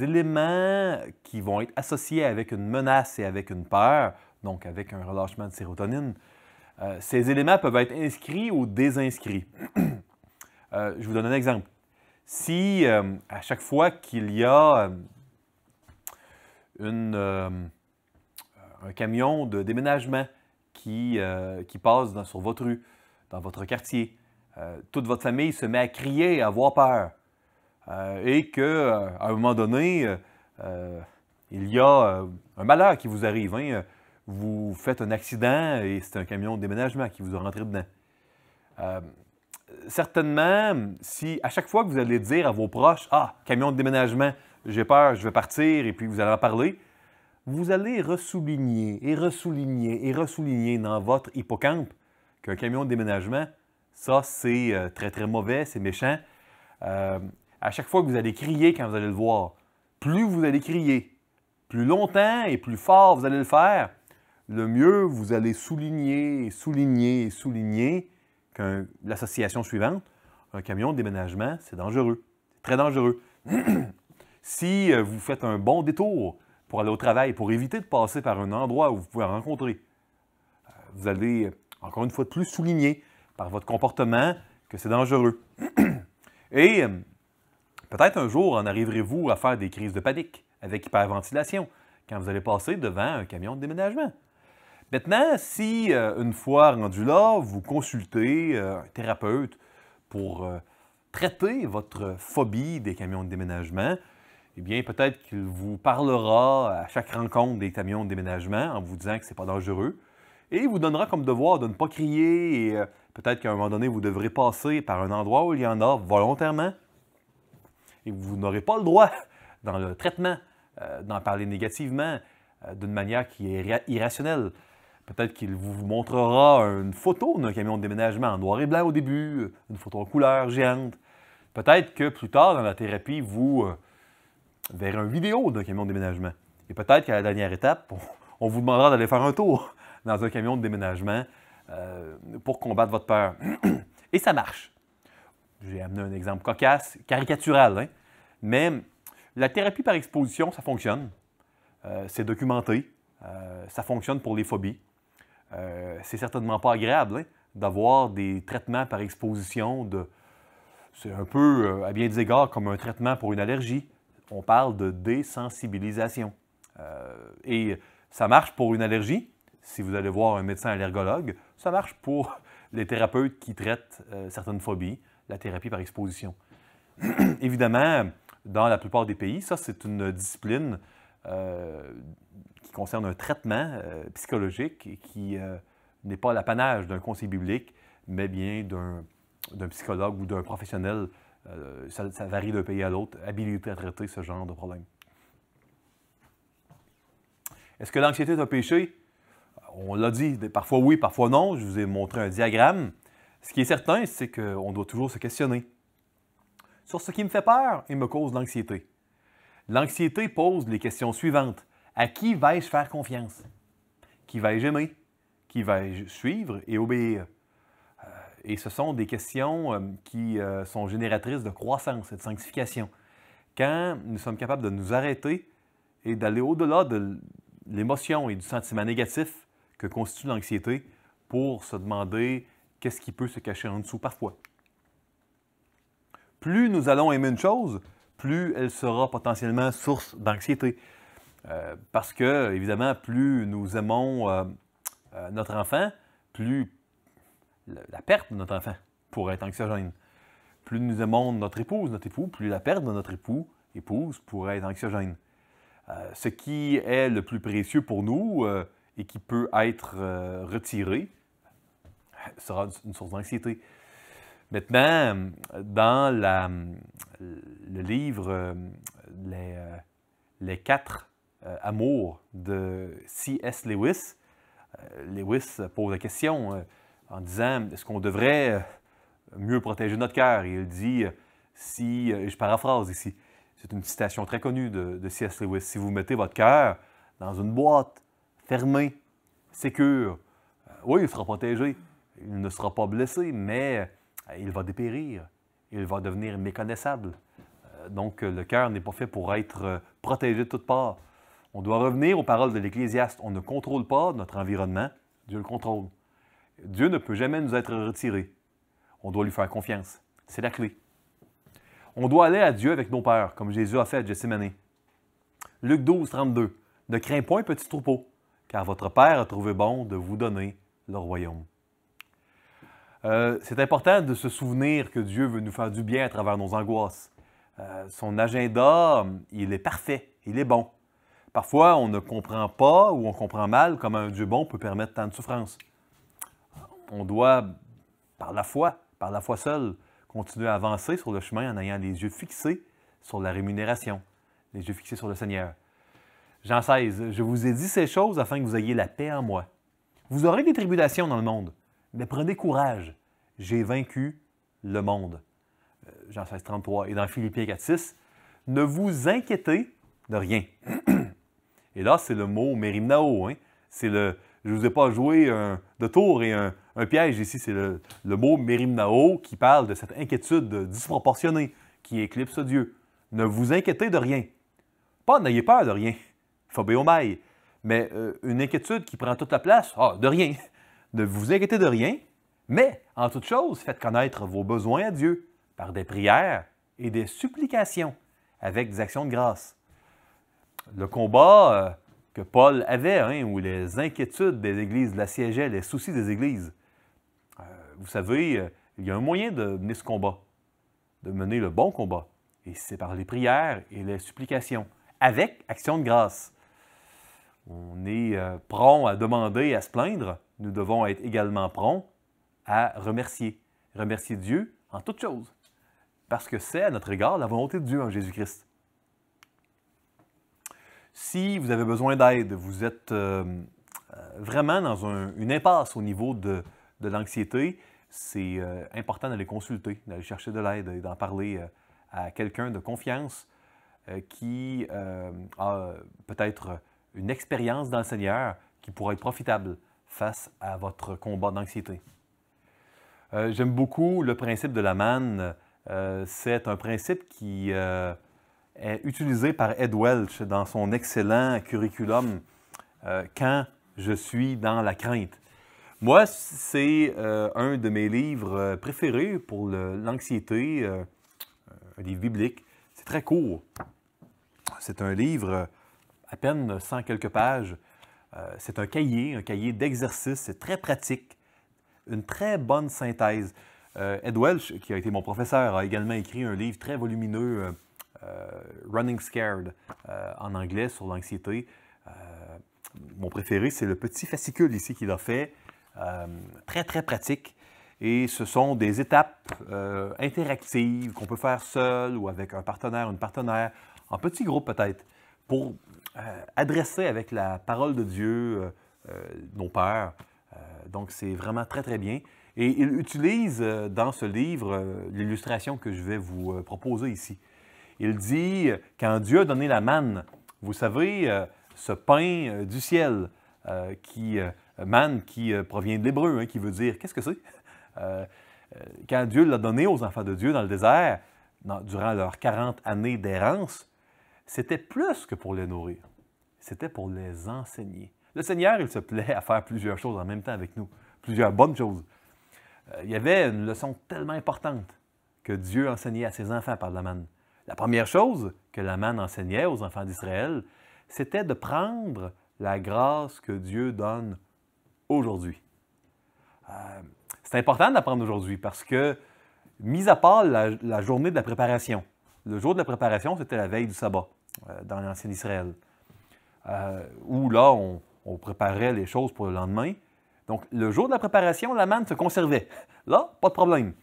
éléments qui vont être associés avec une menace et avec une peur, donc avec un relâchement de sérotonine, ces éléments peuvent être inscrits ou désinscrits. Je vous donne un exemple. Si à chaque fois qu'il y a un camion de déménagement qui passe sur votre rue, dans votre quartier, toute votre famille se met à crier, à avoir peur, et qu'à un moment donné, il y a un malheur qui vous arrive. Hein? Vous faites un accident et c'est un camion de déménagement qui vous a rentré dedans. Certainement, si à chaque fois que vous allez dire à vos proches « Ah, camion de déménagement, j'ai peur, je vais partir » et puis vous allez en parler, vous allez ressouligner et ressouligner et ressouligner dans votre hippocampe qu'un camion de déménagement, ça c'est très très mauvais, c'est méchant. À chaque fois que vous allez crier quand vous allez le voir, plus vous allez crier, plus longtemps et plus fort vous allez le faire, le mieux vous allez souligner, souligner et souligner que l'association suivante, un camion de déménagement, c'est dangereux, c'est très dangereux. Si vous faites un bon détour pour aller au travail, pour éviter de passer par un endroit où vous pouvez rencontrer, vous allez, encore une fois de plus, souligner par votre comportement que c'est dangereux. Et peut-être un jour en arriverez-vous à faire des crises de panique avec hyperventilation quand vous allez passer devant un camion de déménagement. Maintenant, si une fois rendu là, vous consultez un thérapeute pour traiter votre phobie des camions de déménagement, eh bien, peut-être qu'il vous parlera à chaque rencontre des camions de déménagement en vous disant que ce n'est pas dangereux et il vous donnera comme devoir de ne pas crier et peut-être qu'à un moment donné, vous devrez passer par un endroit où il y en a volontairement et vous n'aurez pas le droit, dans le traitement, d'en parler négativement d'une manière qui est irrationnelle. Peut-être qu'il vous montrera une photo d'un camion de déménagement en noir et blanc au début, une photo en couleur géante. Peut-être que plus tard dans la thérapie, vous verrez une vidéo d'un camion de déménagement. Et peut-être qu'à la dernière étape, on vous demandera d'aller faire un tour dans un camion de déménagement pour combattre votre peur. Et ça marche. J'ai amené un exemple cocasse, caricatural, hein? Mais la thérapie par exposition, ça fonctionne. C'est documenté. Ça fonctionne pour les phobies. C'est certainement pas agréable hein, d'avoir des traitements par exposition. C'est un peu, à bien des égards, comme un traitement pour une allergie. On parle de désensibilisation. Et ça marche pour une allergie, si vous allez voir un médecin allergologue. Ça marche pour les thérapeutes qui traitent certaines phobies, la thérapie par exposition. Évidemment, dans la plupart des pays, ça, c'est une discipline qui concerne un traitement psychologique et qui n'est pas l'apanage d'un conseiller biblique, mais bien d'un psychologue ou d'un professionnel. Ça varie d'un pays à l'autre, habilité à traiter ce genre de problème. Est-ce que l'anxiété est un péché? On l'a dit, parfois oui, parfois non. Je vous ai montré un diagramme. Ce qui est certain, c'est qu'on doit toujours se questionner sur ce qui me fait peur et me cause l'anxiété. L'anxiété pose les questions suivantes. À qui vais-je faire confiance? Qui vais-je aimer? Qui vais-je suivre et obéir? Et ce sont des questions qui sont génératrices de croissance et de sanctification. Quand nous sommes capables de nous arrêter et d'aller au-delà de l'émotion et du sentiment négatif que constitue l'anxiété pour se demander qu'est-ce qui peut se cacher en dessous parfois. Plus nous allons aimer une chose, plus elle sera potentiellement source d'anxiété. Parce que, évidemment, plus nous aimons notre enfant, plus la perte de notre enfant pourrait être anxiogène. Plus nous aimons notre épouse, notre époux, plus la perte de notre épouse pourrait être anxiogène. Ce qui est le plus précieux pour nous et qui peut être retiré sera une source d'anxiété. Maintenant, dans le livre Les 4 amours de C.S. Lewis, Lewis pose la question en disant, est-ce qu'on devrait mieux protéger notre cœur? Et il dit, je paraphrase ici, c'est une citation très connue de C.S. Lewis, si vous mettez votre cœur dans une boîte fermée, sécure, oui, il sera protégé, il ne sera pas blessé, mais il va dépérir, il va devenir méconnaissable. Donc, le cœur n'est pas fait pour être protégé de toutes parts. On doit revenir aux paroles de l'Ecclésiaste. On ne contrôle pas notre environnement, Dieu le contrôle. Dieu ne peut jamais nous être retiré. On doit lui faire confiance. C'est la clé. On doit aller à Dieu avec nos peurs, comme Jésus a fait à Gethsémani. Luc 12, 32. Ne crains point, petit troupeau, car votre Père a trouvé bon de vous donner le royaume. C'est important de se souvenir que Dieu veut nous faire du bien à travers nos angoisses. Son agenda, il est parfait, il est bon. Parfois, on ne comprend pas ou on comprend mal comment un Dieu bon peut permettre tant de souffrance. On doit, par la foi seule, continuer à avancer sur le chemin en ayant les yeux fixés sur la rémunération, les yeux fixés sur le Seigneur. Jean 16, je vous ai dit ces choses afin que vous ayez la paix en moi. Vous aurez des tribulations dans le monde, mais prenez courage, j'ai vaincu le monde. Jean 16, 33. Et dans Philippiens 4, 6, ne vous inquiétez de rien. Et là, c'est le mot mérimnao. Hein? Je ne vous ai pas joué de tour et un piège ici. C'est le mot mérimnao qui parle de cette inquiétude disproportionnée qui éclipse Dieu. Ne vous inquiétez de rien. Pas n'ayez peur de rien. Phobéomai. Mais une inquiétude qui prend toute la place, de rien. Ne vous inquiétez de rien, mais en toute chose, faites connaître vos besoins à Dieu par des prières et des supplications avec des actions de grâce. Le combat que Paul avait, où les inquiétudes des églises l'assiégeaient, les soucis des églises. Vous savez, il y a un moyen de mener ce combat, de mener le bon combat. Et c'est par les prières et les supplications, avec action de grâce. On est prompt à demander et à se plaindre. Nous devons être également prompts à remercier. Remercier Dieu en toutes choses. Parce que c'est à notre égard la volonté de Dieu en Jésus-Christ. Si vous avez besoin d'aide, vous êtes vraiment dans une impasse au niveau de l'anxiété, c'est important d'aller consulter, d'aller chercher de l'aide et d'en parler à quelqu'un de confiance qui a peut-être une expérience dans le Seigneur qui pourrait être profitable face à votre combat d'anxiété. J'aime beaucoup le principe de la manne. C'est un principe qui est utilisé par Ed Welch dans son excellent curriculum « Quand je suis dans la crainte ». Moi, c'est un de mes livres préférés pour l'anxiété, un livre biblique. C'est très court. C'est un livre à peine 100 quelques pages. C'est un cahier d'exercice. C'est très pratique. Une très bonne synthèse. Ed Welch, qui a été mon professeur, a également écrit un livre très volumineux, Running Scared, en anglais, sur l'anxiété. Mon préféré, c'est le petit fascicule ici qu'il a fait. Très, très pratique. Et ce sont des étapes interactives qu'on peut faire seul ou avec un partenaire, une partenaire, en petit groupe peut-être, pour adresser avec la parole de Dieu nos peurs. Donc, c'est vraiment très, très bien. Et il utilise dans ce livre l'illustration que je vais vous proposer ici. Il dit, quand Dieu a donné la manne, vous savez, ce pain du ciel, manne qui provient de l'hébreu, hein, qui veut dire, qu'est-ce que c'est? Quand Dieu l'a donné aux enfants de Dieu dans le désert, durant leurs 40 années d'errance, c'était plus que pour les nourrir. C'était pour les enseigner. Le Seigneur, il se plaît à faire plusieurs choses en même temps avec nous, plusieurs bonnes choses. Il y avait une leçon tellement importante que Dieu enseignait à ses enfants par la manne. La première chose que la manne enseignait aux enfants d'Israël, c'était de prendre la grâce que Dieu donne aujourd'hui. C'est important d'apprendre aujourd'hui parce que, mis à part la journée de la préparation, le jour de la préparation, c'était la veille du sabbat dans l'ancien Israël, où là, on préparait les choses pour le lendemain. Donc, le jour de la préparation, la manne se conservait. Là, pas de problème.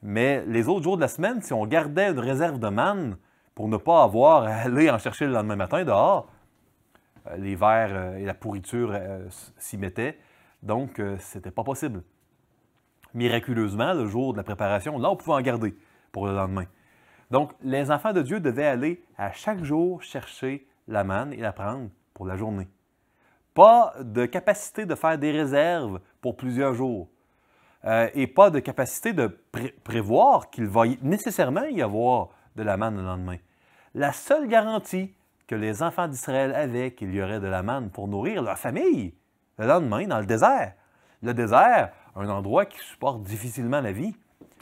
Mais les autres jours de la semaine, si on gardait une réserve de manne pour ne pas avoir à aller en chercher le lendemain matin dehors, les vers et la pourriture s'y mettaient. Donc, c'était pas possible. Miraculeusement, le jour de la préparation, là, on pouvait en garder pour le lendemain. Donc, les enfants de Dieu devaient aller à chaque jour chercher la manne et la prendre pour la journée. Pas de capacité de faire des réserves pour plusieurs jours. Et pas de capacité de prévoir qu'il va nécessairement y avoir de la manne le lendemain. La seule garantie que les enfants d'Israël avaient qu'il y aurait de la manne pour nourrir leur famille le lendemain dans le désert. Le désert, un endroit qui supporte difficilement la vie,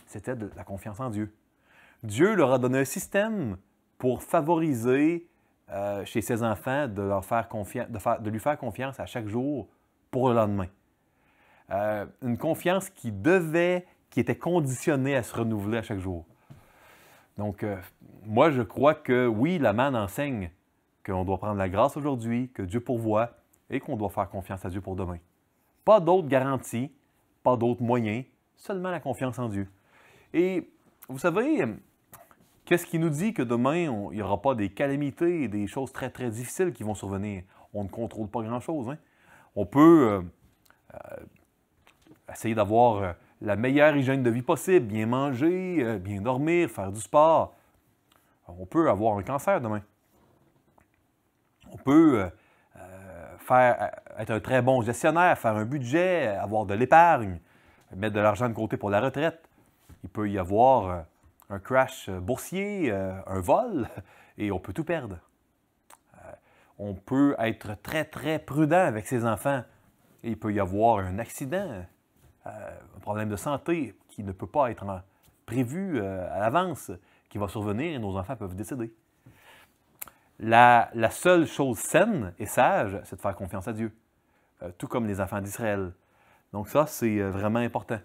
c'était de la confiance en Dieu. Dieu leur a donné un système pour favoriser chez ses enfants de lui faire confiance à chaque jour pour le lendemain. Une confiance qui était conditionnée à se renouveler à chaque jour. Donc, moi, je crois que oui, la manne enseigne qu'on doit prendre la grâce aujourd'hui, que Dieu pourvoit et qu'on doit faire confiance à Dieu pour demain. Pas d'autres garanties, pas d'autres moyens, seulement la confiance en Dieu. Et vous savez, qu'est-ce qui nous dit que demain, il n'y aura pas des calamités et des choses très, très difficiles qui vont survenir? On ne contrôle pas grand-chose. Hein? On peut essayer d'avoir la meilleure hygiène de vie possible, bien manger, bien dormir, faire du sport. On peut avoir un cancer demain. On peut être un très bon gestionnaire, faire un budget, avoir de l'épargne, mettre de l'argent de côté pour la retraite. Il peut y avoir un crash boursier, un vol, et on peut tout perdre. On peut être très, très prudent avec ses enfants. Et il peut y avoir un accident, un problème de santé qui ne peut pas être prévu à l'avance, qui va survenir et nos enfants peuvent décéder. La seule chose saine et sage, c'est de faire confiance à Dieu, tout comme les enfants d'Israël. Donc ça, c'est vraiment important.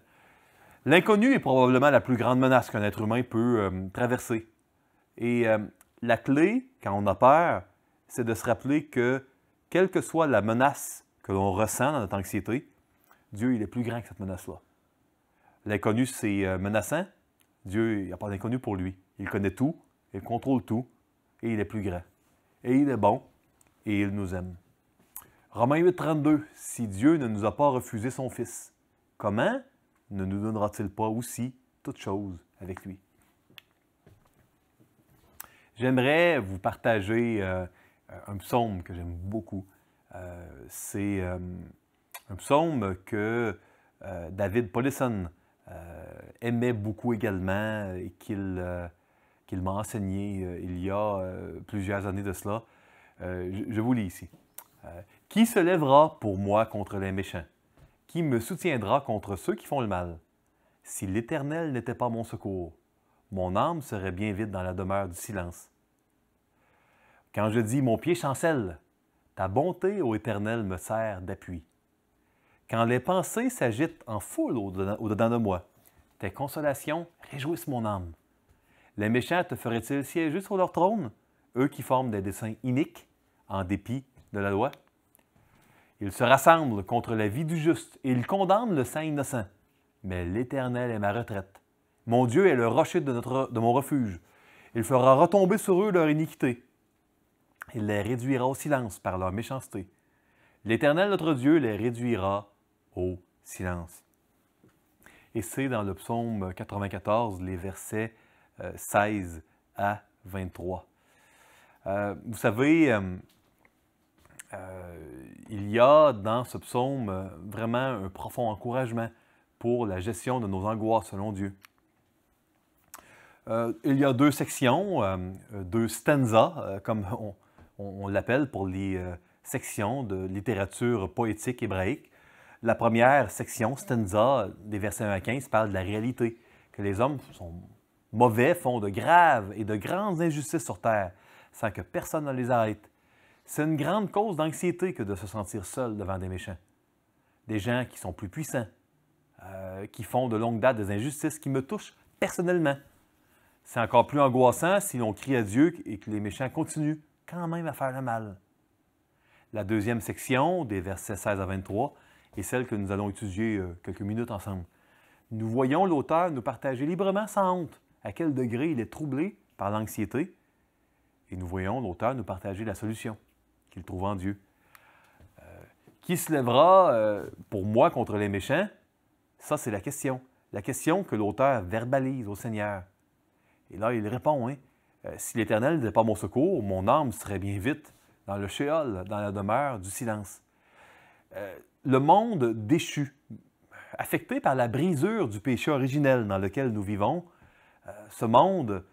L'inconnu est probablement la plus grande menace qu'un être humain peut traverser. Et la clé, quand on a peur, c'est de se rappeler que, quelle que soit la menace que l'on ressent dans notre anxiété, Dieu il est plus grand que cette menace-là. L'inconnu, c'est menaçant. Dieu, il n'y a pas d'inconnu pour lui. Il connaît tout, il contrôle tout, et il est plus grand. Et il est bon, et il nous aime. Romains 8, 32. Si Dieu ne nous a pas refusé son Fils, comment ne nous donnera-t-il pas aussi toutes choses avec lui? J'aimerais vous partager un psaume que j'aime beaucoup. C'est un psaume que David Powlison aimait beaucoup également et qu'il m'a enseigné il y a plusieurs années de cela. Je vous lis ici. Qui se lèvera pour moi contre les méchants? Qui me soutiendra contre ceux qui font le mal? Si l'Éternel n'était pas mon secours, mon âme serait bien vide dans la demeure du silence. Quand je dis « mon pied chancelle », ta bonté, ô Éternel, me sert d'appui. Quand les pensées s'agitent en foule au-dedans de moi, tes consolations réjouissent mon âme. Les méchants te feraient-ils siéger sur leur trône, eux qui forment des desseins iniques, en dépit de la loi? Ils se rassemblent contre la vie du juste et ils condamnent le sang innocent. Mais l'Éternel est ma retraite. Mon Dieu est le rocher de mon refuge. Il fera retomber sur eux leur iniquité. Il les réduira au silence par leur méchanceté. L'Éternel, notre Dieu, les réduira au silence. et c'est dans le psaume 94, les versets 16 à 23. Vous savez, il y a dans ce psaume vraiment un profond encouragement pour la gestion de nos angoisses selon Dieu. Il y a deux sections, deux stanzas, comme on l'appelle pour les sections de littérature poétique hébraïque. La première section, stanza, des versets 1 à 15, parle de la réalité, que les hommes sont mauvais, font de graves et de grandes injustices sur terre, sans que personne ne les arrête. C'est une grande cause d'anxiété que de se sentir seul devant des méchants. Des gens qui sont plus puissants, qui font de longue date des injustices qui me touchent personnellement. C'est encore plus angoissant si l'on crie à Dieu et que les méchants continuent quand même à faire le mal. La deuxième section, des versets 16 à 23, est celle que nous allons étudier quelques minutes ensemble. Nous voyons l'auteur nous partager librement, sans honte, à quel degré il est troublé par l'anxiété, et nous voyons l'auteur nous partager la solution qu'il trouve en Dieu. Qui se lèvera pour moi contre les méchants? Ça, c'est la question. La question que l'auteur verbalise au Seigneur. Et là, il répond, si l'Éternel n'était pas mon secours, mon âme serait bien vite dans le Sheol, dans la demeure du silence. Le monde déchu, affecté par la brisure du péché originel dans lequel nous vivons, ce monde,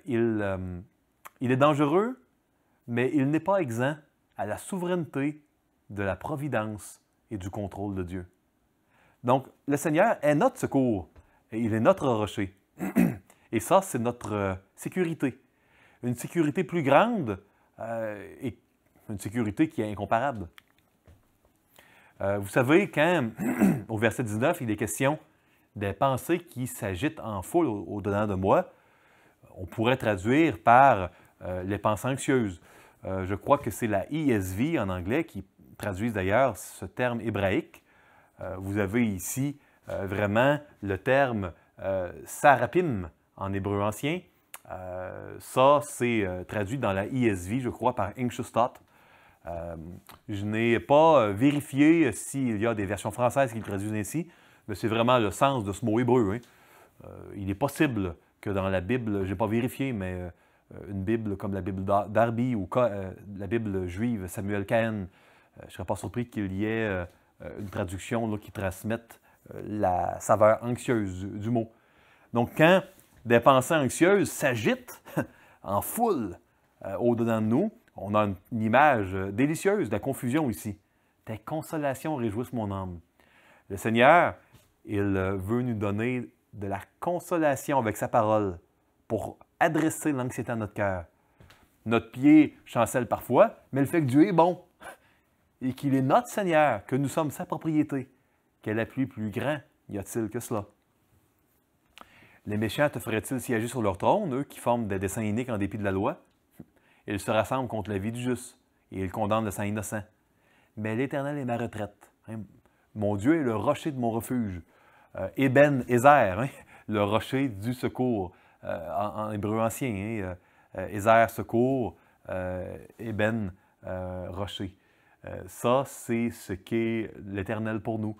il est dangereux, mais il n'est pas exempt à la souveraineté de la providence et du contrôle de Dieu. Donc, le Seigneur est notre secours et il est notre rocher. Et ça, c'est notre sécurité. Une sécurité plus grande et une sécurité qui est incomparable. Vous savez, quand, au verset 19, il est question des pensées qui s'agitent en foule au-dedans de moi, on pourrait traduire par les pensées anxieuses. Je crois que c'est la ESV en anglais qui traduit d'ailleurs ce terme hébraïque. Vous avez ici vraiment le terme sarapim en hébreu ancien. Ça, c'est traduit dans la ESV, je crois, par Anxious Thought. Je n'ai pas vérifié s'il y a des versions françaises qui le traduisent ainsi, mais c'est vraiment le sens de ce mot hébreu. Il est possible que dans la Bible, je n'ai pas vérifié, mais une Bible comme la Bible Darby ou la Bible juive Samuel Cahen, je ne serais pas surpris qu'il y ait une traduction là, qui transmette la saveur anxieuse du mot. Donc, quand des pensées anxieuses s'agitent en foule au-dedans de nous, on a une image délicieuse de la confusion ici. Tes consolations réjouissent mon âme. Le Seigneur, il veut nous donner de la consolation avec sa parole pour adresser l'anxiété à notre cœur. Notre pied chancelle parfois, mais le fait que Dieu est bon et qu'il est notre Seigneur, que nous sommes sa propriété. Quel appui plus grand y a-t-il que cela? Les méchants te feraient-ils siéger sur leur trône, eux qui forment des desseins iniques en dépit de la loi? Ils se rassemblent contre la vie du juste et ils condamnent le sang innocent. Mais l'Éternel est ma retraite. Mon Dieu est le rocher de mon refuge. Eben Ezer, le rocher du secours en hébreu ancien. Ezer, secours, Eben, rocher. Ça, c'est ce qu'est l'Éternel pour nous.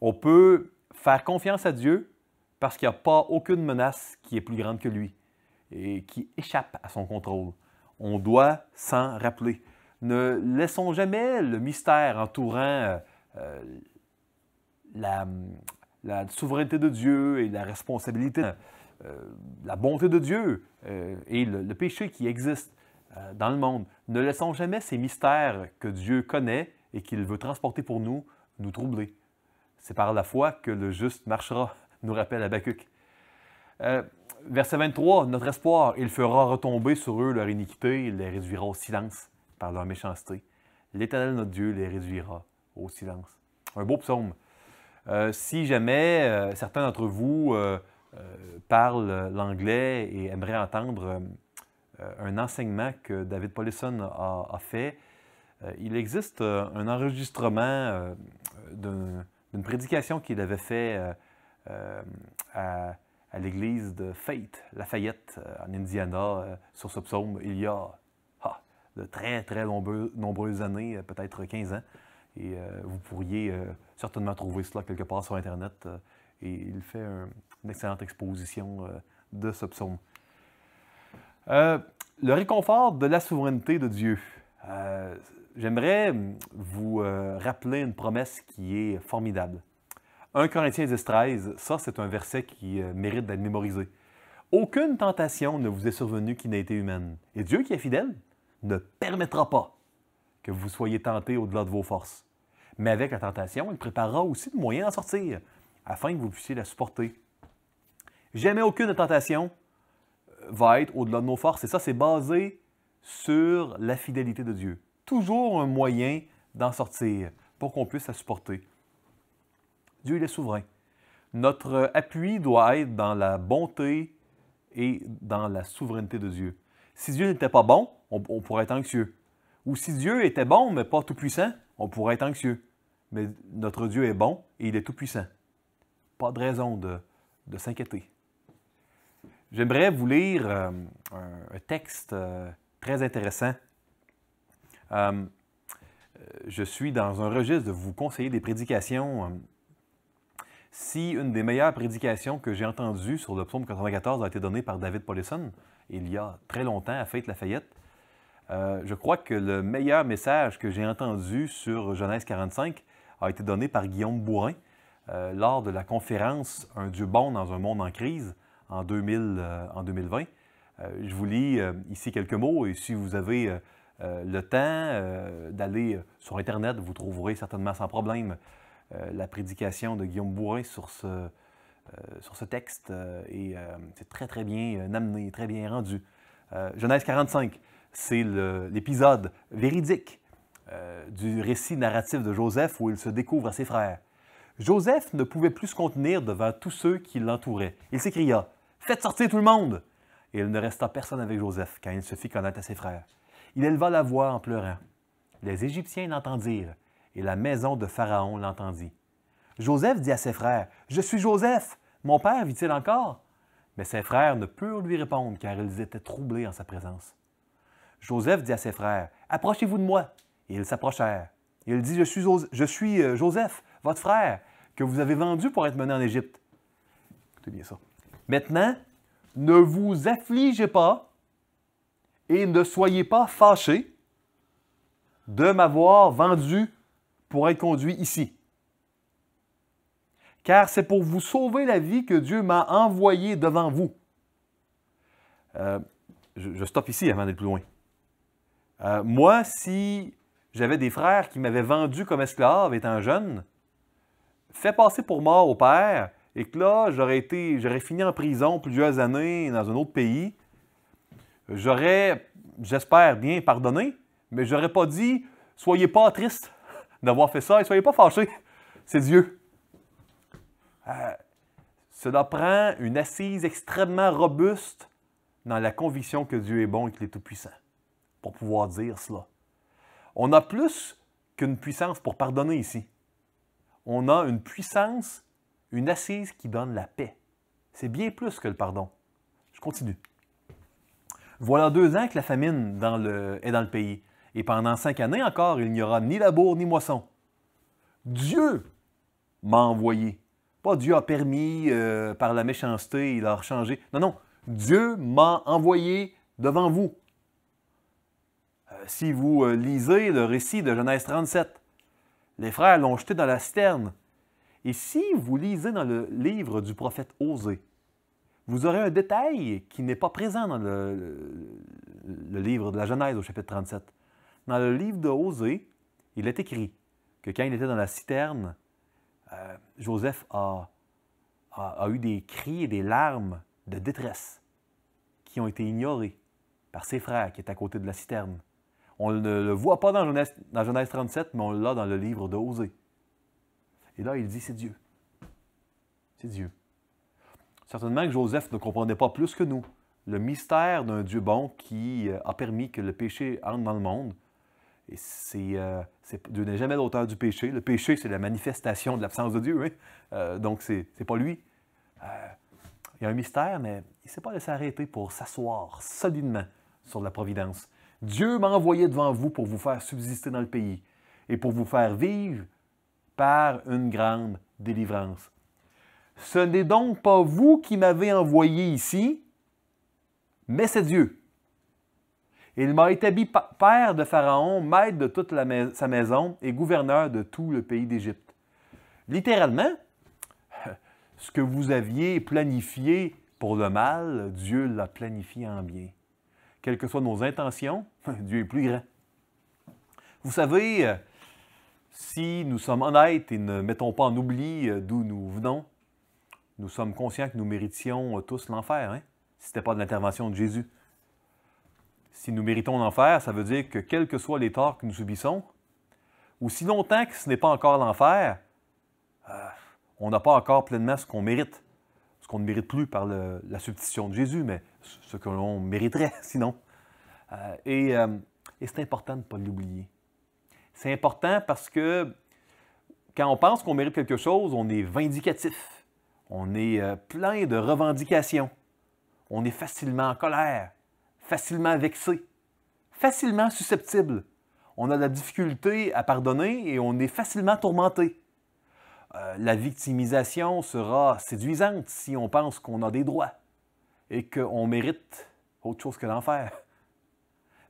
On peut faire confiance à Dieu parce qu'il n'y a pas aucune menace qui est plus grande que lui et qui échappe à son contrôle. On doit s'en rappeler. Ne laissons jamais le mystère entourant la souveraineté de Dieu et la responsabilité, la bonté de Dieu et le péché qui existe dans le monde. Ne laissons jamais ces mystères que Dieu connaît et qu'il veut transporter pour nous, nous troubler. C'est par la foi que le juste marchera, nous rappelle Habakkuk. Verset 23, notre espoir, il fera retomber sur eux leur iniquité, il les réduira au silence par leur méchanceté. L'Éternel, notre Dieu, les réduira au silence. Un beau psaume. Si jamais certains d'entre vous parlent l'anglais et aimeraient entendre un enseignement que David Paulison a fait, il existe un enregistrement d'une prédication qu'il avait fait à l'église de Faith, Lafayette, en Indiana, sur ce psaume, il y a de très, très nombreuses années, peut-être 15 ans. Et vous pourriez certainement trouver cela quelque part sur Internet Et il fait une excellente exposition de ce psaume. Le réconfort de la souveraineté de Dieu. J'aimerais vous rappeler une promesse qui est formidable. 1 Corinthiens 10, 13, ça c'est un verset qui mérite d'être mémorisé. Aucune tentation ne vous est survenue qui n'ait été humaine. Et Dieu qui est fidèle ne permettra pas que vous soyez tentés au-delà de vos forces. Mais avec la tentation, il préparera aussi le moyen d'en sortir, afin que vous puissiez la supporter. Jamais aucune tentation va être au-delà de nos forces. Et ça, c'est basé sur la fidélité de Dieu. Toujours un moyen d'en sortir pour qu'on puisse la supporter. Dieu, il est souverain. Notre appui doit être dans la bonté et dans la souveraineté de Dieu. Si Dieu n'était pas bon, on pourrait être anxieux. Ou si Dieu était bon, mais pas tout-puissant, on pourrait être anxieux. Mais notre Dieu est bon et il est tout-puissant. Pas de raison de s'inquiéter. J'aimerais vous lire un texte très intéressant. Je suis dans un registre de vous conseiller des prédications. Si une des meilleures prédications que j'ai entendues sur le psaume 94 a été donnée par David Paulison, il y a très longtemps à Fête-Lafayette, je crois que le meilleur message que j'ai entendu sur Genèse 45 a été donné par Guillaume Bourrin lors de la conférence « Un Dieu bon dans un monde en crise » en 2020. Je vous lis ici quelques mots et si vous avez le temps d'aller sur Internet, vous trouverez certainement sans problème la prédication de Guillaume Bourrin sur ce texte et c'est très, très bien amené, très bien rendu. Genèse 45, c'est l'épisode véridique du récit narratif de Joseph où il se découvre à ses frères. Joseph ne pouvait plus se contenir devant tous ceux qui l'entouraient. Il s'écria « Faites sortir tout le monde !» Et il ne resta personne avec Joseph quand il se fit connaître à ses frères. Il éleva la voix en pleurant. Les Égyptiens l'entendirent et la maison de Pharaon l'entendit. Joseph dit à ses frères « Je suis Joseph, mon père vit-il encore ?» Mais ses frères ne purent lui répondre car ils étaient troublés en sa présence. Joseph dit à ses frères « Approchez-vous de moi !» Et ils s'approchèrent. Il dit « Je suis Joseph, votre frère, que vous avez vendu pour être mené en Égypte. » Écoutez bien ça. Maintenant, ne vous affligez pas et ne soyez pas fâchés de m'avoir vendu pour être conduit ici. Car c'est pour vous sauver la vie que Dieu m'a envoyé devant vous. Je stoppe ici avant d'aller plus loin. Moi, si j'avais des frères qui m'avaient vendu comme esclave étant jeune, fait passer pour mort au père, et que là, j'aurais fini en prison plusieurs années dans un autre pays, j'aurais, j'espère bien, pardonné, mais je n'aurais pas dit « Soyez pas tristes d'avoir fait ça et soyez pas fâchés, c'est Dieu. » Cela prend une assise extrêmement robuste dans la conviction que Dieu est bon et qu'il est tout-puissant pour pouvoir dire cela. On a plus qu'une puissance pour pardonner ici. On a une puissance, une assise qui donne la paix. C'est bien plus que le pardon. Je continue. Voilà 2 ans que la famine est dans le pays. Et pendant 5 années encore, il n'y aura ni labour ni moisson. Dieu m'a envoyé. Pas Dieu a permis par la méchanceté, il a changé. Non, non. Dieu m'a envoyé devant vous. Si vous lisez le récit de Genèse 37, les frères l'ont jeté dans la citerne. Et si vous lisez dans le livre du prophète Osée, vous aurez un détail qui n'est pas présent dans le livre de la Genèse au chapitre 37. Dans le livre de Osée, il est écrit que quand il était dans la citerne, Joseph a eu des cris et des larmes de détresse qui ont été ignorés par ses frères qui étaient à côté de la citerne. On ne le voit pas dans Genèse 37, mais on l'a dans le livre de Osée. Et là, il dit, c'est Dieu. C'est Dieu. Certainement que Joseph ne comprenait pas plus que nous le mystère d'un Dieu bon qui a permis que le péché entre dans le monde. Et Dieu n'est jamais l'auteur du péché. Le péché, c'est la manifestation de l'absence de Dieu. Hein? Donc, c'est pas lui. Il y a un mystère, mais il ne s'est pas laissé arrêter pour s'asseoir solidement sur la providence. Dieu m'a envoyé devant vous pour vous faire subsister dans le pays et pour vous faire vivre par une grande délivrance. Ce n'est donc pas vous qui m'avez envoyé ici, mais c'est Dieu. Il m'a établi père de Pharaon, maître de toute sa maison et gouverneur de tout le pays d'Égypte. » Littéralement, ce que vous aviez planifié pour le mal, Dieu l'a planifié en bien. Quelles que soient nos intentions, Dieu est plus grand. Vous savez, si nous sommes honnêtes et ne mettons pas en oubli d'où nous venons, nous sommes conscients que nous méritions tous l'enfer, hein, si ce n'était pas de l'intervention de Jésus. Si nous méritons l'enfer, ça veut dire que quels que soient les torts que nous subissons, aussi longtemps que ce n'est pas encore l'enfer, on n'a pas encore pleinement ce qu'on mérite. Ce qu'on ne mérite plus par la substitution de Jésus, mais ce que l'on mériterait sinon. Et c'est important de ne pas l'oublier. C'est important parce que quand on pense qu'on mérite quelque chose, on est vindicatif. On est plein de revendications. On est facilement en colère, facilement vexé, facilement susceptible. On a de la difficulté à pardonner et on est facilement tourmenté. La victimisation sera séduisante si on pense qu'on a des droits et qu'on mérite autre chose que l'enfer.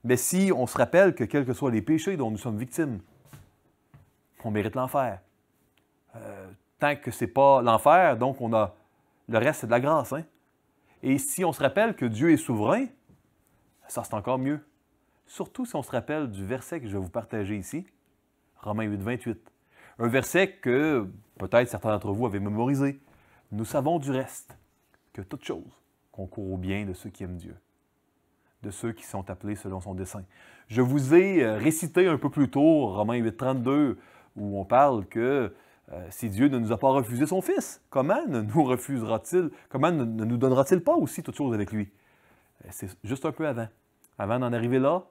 Mais si on se rappelle que quels que soient les péchés dont nous sommes victimes, on mérite l'enfer. Tant que ce n'est pas l'enfer, donc on a le reste, c'est de la grâce. Hein? Et si on se rappelle que Dieu est souverain, ça c'est encore mieux. Surtout si on se rappelle du verset que je vais vous partager ici, Romains 8, 28. Un verset que peut-être certains d'entre vous avaient mémorisé. Nous savons du reste que toute chose concourt au bien de ceux qui aiment Dieu, de ceux qui sont appelés selon son dessein. Je vous ai récité un peu plus tôt Romains 8, 32, où on parle que si Dieu ne nous a pas refusé son Fils, comment ne nous refusera-t-il, comment ne nous donnera-t-il pas aussi toute chose avec lui? C'est juste un peu avant. Avant d'en arriver là,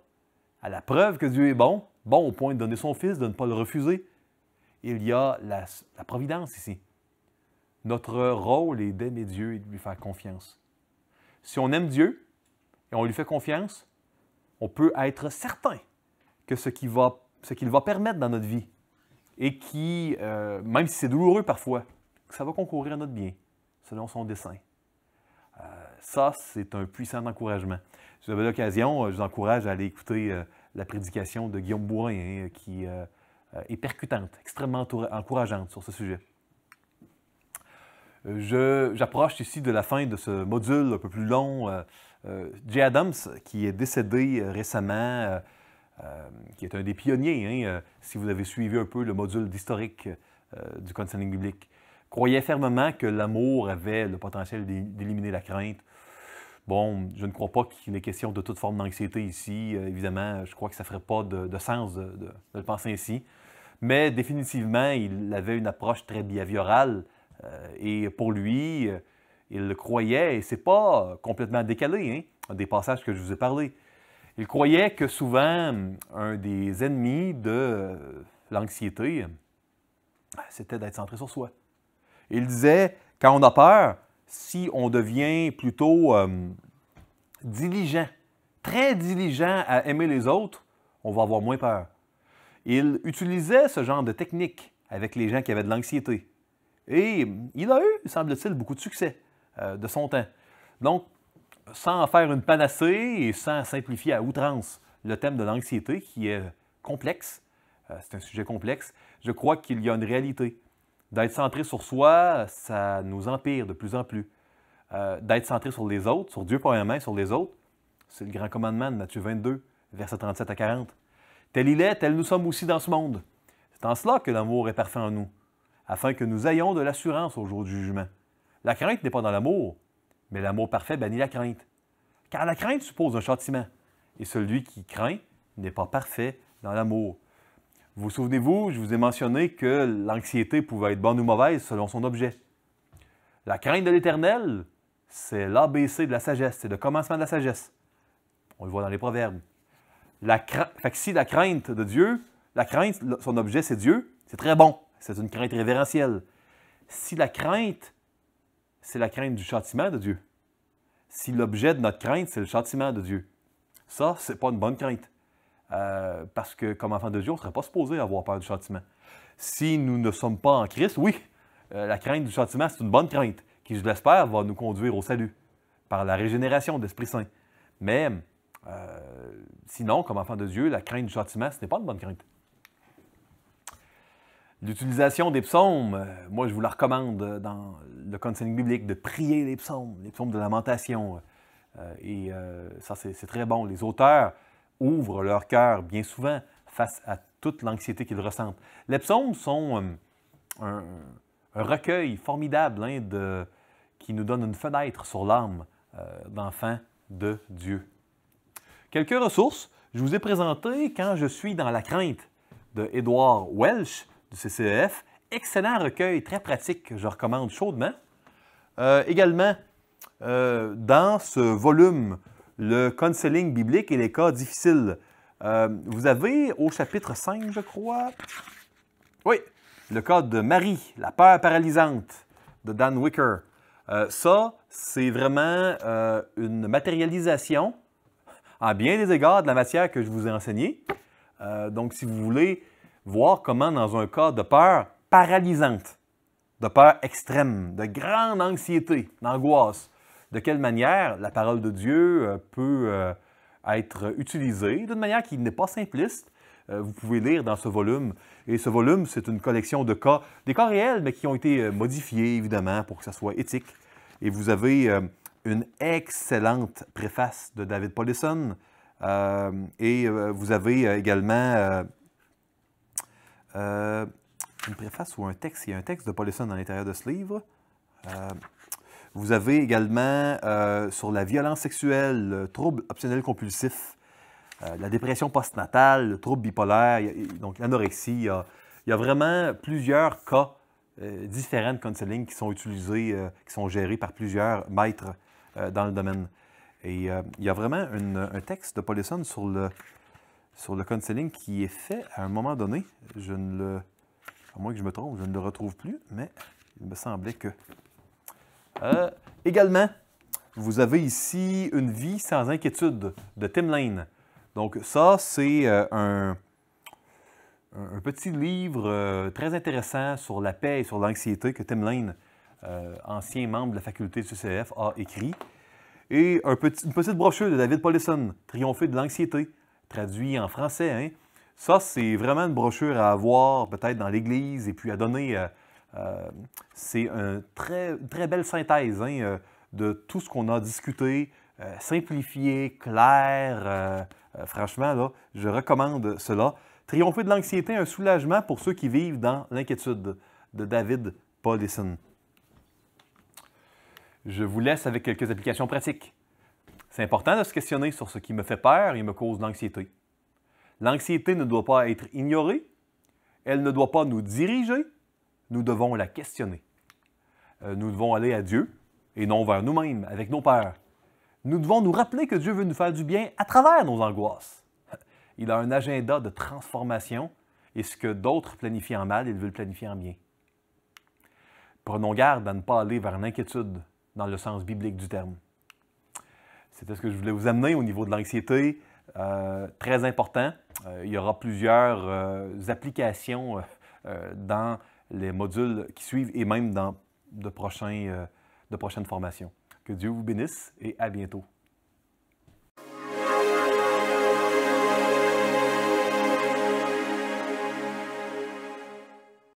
à la preuve que Dieu est bon, bon au point de donner son Fils, de ne pas le refuser, il y a la providence ici. Notre rôle est d'aimer Dieu et de lui faire confiance. Si on aime Dieu et on lui fait confiance, on peut être certain que ce qu'il va permettre dans notre vie et qui, même si c'est douloureux parfois, que ça va concourir à notre bien, selon son dessein. Ça, c'est un puissant encouragement. Si vous avez l'occasion, je vous encourage à aller écouter la prédication de Guillaume Bourrin, hein, qui est percutante, extrêmement encourageante sur ce sujet. J'approche ici de la fin de ce module un peu plus long. Jay Adams, qui est décédé récemment, qui est un des pionniers, hein, si vous avez suivi un peu le module d'historique du counseling biblique, croyait fermement que l'amour avait le potentiel d'éliminer la crainte. Bon, je ne crois pas qu'il est question de toute forme d'anxiété ici. Évidemment, je crois que ça ne ferait pas de sens de le penser ainsi. Mais définitivement, il avait une approche très behaviorale. Et pour lui, il le croyait, et ce n'est pas complètement décalé, hein, des passages que je vous ai parlé. Il croyait que souvent, un des ennemis de l'anxiété, c'était d'être centré sur soi. Il disait, quand on a peur, si on devient plutôt diligent, très diligent à aimer les autres, on va avoir moins peur. Il utilisait ce genre de technique avec les gens qui avaient de l'anxiété. Et il a eu, semble-t-il, beaucoup de succès de son temps. Donc, sans en faire une panacée et sans simplifier à outrance le thème de l'anxiété, qui est complexe, c'est un sujet complexe, je crois qu'il y a une réalité. D'être centré sur soi, ça nous empire de plus en plus. D'être centré sur les autres, sur Dieu premièrement, sur les autres, c'est le grand commandement de Matthieu 22, versets 37 à 40. Tel il est, tel nous sommes aussi dans ce monde. C'est en cela que l'amour est parfait en nous, afin que nous ayons de l'assurance au jour du jugement. La crainte n'est pas dans l'amour, mais l'amour parfait bannit la crainte. Car la crainte suppose un châtiment, et celui qui craint n'est pas parfait dans l'amour. Vous souvenez-vous, je vous ai mentionné que l'anxiété pouvait être bonne ou mauvaise selon son objet. La crainte de l'Éternel, c'est l'ABC de la sagesse, c'est le commencement de la sagesse. On le voit dans les Proverbes. Fait que si la crainte de Dieu, la crainte, son objet, c'est Dieu, c'est très bon. C'est une crainte révérentielle. Si la crainte, c'est la crainte du châtiment de Dieu, si l'objet de notre crainte, c'est le châtiment de Dieu, ça, c'est pas une bonne crainte. Parce que, comme enfant de Dieu, on ne serait pas supposé avoir peur du châtiment. Si nous ne sommes pas en Christ, oui, la crainte du châtiment, c'est une bonne crainte qui, je l'espère, va nous conduire au salut par la régénération de l'Esprit Saint. Mais sinon, comme enfant de Dieu, la crainte du châtiment, ce n'est pas une bonne crainte. L'utilisation des psaumes, moi je vous la recommande dans le counseling biblique, de prier les psaumes de lamentation. Ça, c'est très bon. Les auteurs ouvrent leur cœur bien souvent face à toute l'anxiété qu'ils ressentent. Les psaumes sont un recueil formidable qui nous donne une fenêtre sur l'âme d'enfants de Dieu. Quelques ressources. Je vous ai présenté Quand je suis dans la crainte de Edward Welch du CCEF. Excellent recueil, très pratique, que je recommande chaudement. Également, dans ce volume, le counseling biblique et les cas difficiles, vous avez au chapitre 5, je crois, oui, le cas de Marie, la peur paralysante de Dan Wicker. Ça, c'est vraiment une matérialisation, en bien des égards, de la matière que je vous ai enseignée. Donc, si vous voulez voir comment, dans un cas de peur paralysante, de peur extrême, de grande anxiété, d'angoisse, de quelle manière la parole de Dieu peut être utilisée d'une manière qui n'est pas simpliste. Vous pouvez lire dans ce volume. Et ce volume, c'est une collection de cas, des cas réels, mais qui ont été modifiés, évidemment, pour que ça soit éthique. Et vous avez une excellente préface de David Powlison. Vous avez également une préface ou un texte. Il y a un texte de Powlison à l'intérieur de ce livre. Vous avez également sur la violence sexuelle, le trouble obsessionnel compulsif, la dépression postnatale, le trouble bipolaire, donc l'anorexie. Il y a vraiment plusieurs cas différents de counseling qui sont utilisés, qui sont gérés par plusieurs maîtres dans le domaine. Et il y a vraiment un texte de Powlison sur le counseling qui est fait à un moment donné. À moins que je me trompe, je ne le retrouve plus, mais il me semblait que... également, vous avez ici Une vie sans inquiétude de Tim Lane. Donc ça, c'est un petit livre très intéressant sur la paix et sur l'anxiété que Tim Lane, ancien membre de la faculté du CCF, a écrit. Et une petite brochure de David Powlison, Triompher de l'anxiété, traduit en français. Hein? Ça, c'est vraiment une brochure à avoir peut-être dans l'Église et puis à donner. C'est une très belle synthèse de tout ce qu'on a discuté, simplifié, clair. Franchement, là, je recommande cela. Triompher de l'anxiété, un soulagement pour ceux qui vivent dans l'inquiétude de David Powlison. Je vous laisse avec quelques applications pratiques. C'est important de se questionner sur ce qui me fait peur et me cause l'anxiété. L'anxiété ne doit pas être ignorée, elle ne doit pas nous diriger, nous devons la questionner. Nous devons aller à Dieu et non vers nous-mêmes, avec nos peurs. Nous devons nous rappeler que Dieu veut nous faire du bien à travers nos angoisses. Il a un agenda de transformation et ce que d'autres planifient en mal, il veut le planifier en bien. Prenons garde à ne pas aller vers l'inquiétude dans le sens biblique du terme. C'était ce que je voulais vous amener au niveau de l'anxiété. Très important. Il y aura plusieurs applications dans les modules qui suivent et même dans de prochaines formations. Que Dieu vous bénisse et à bientôt.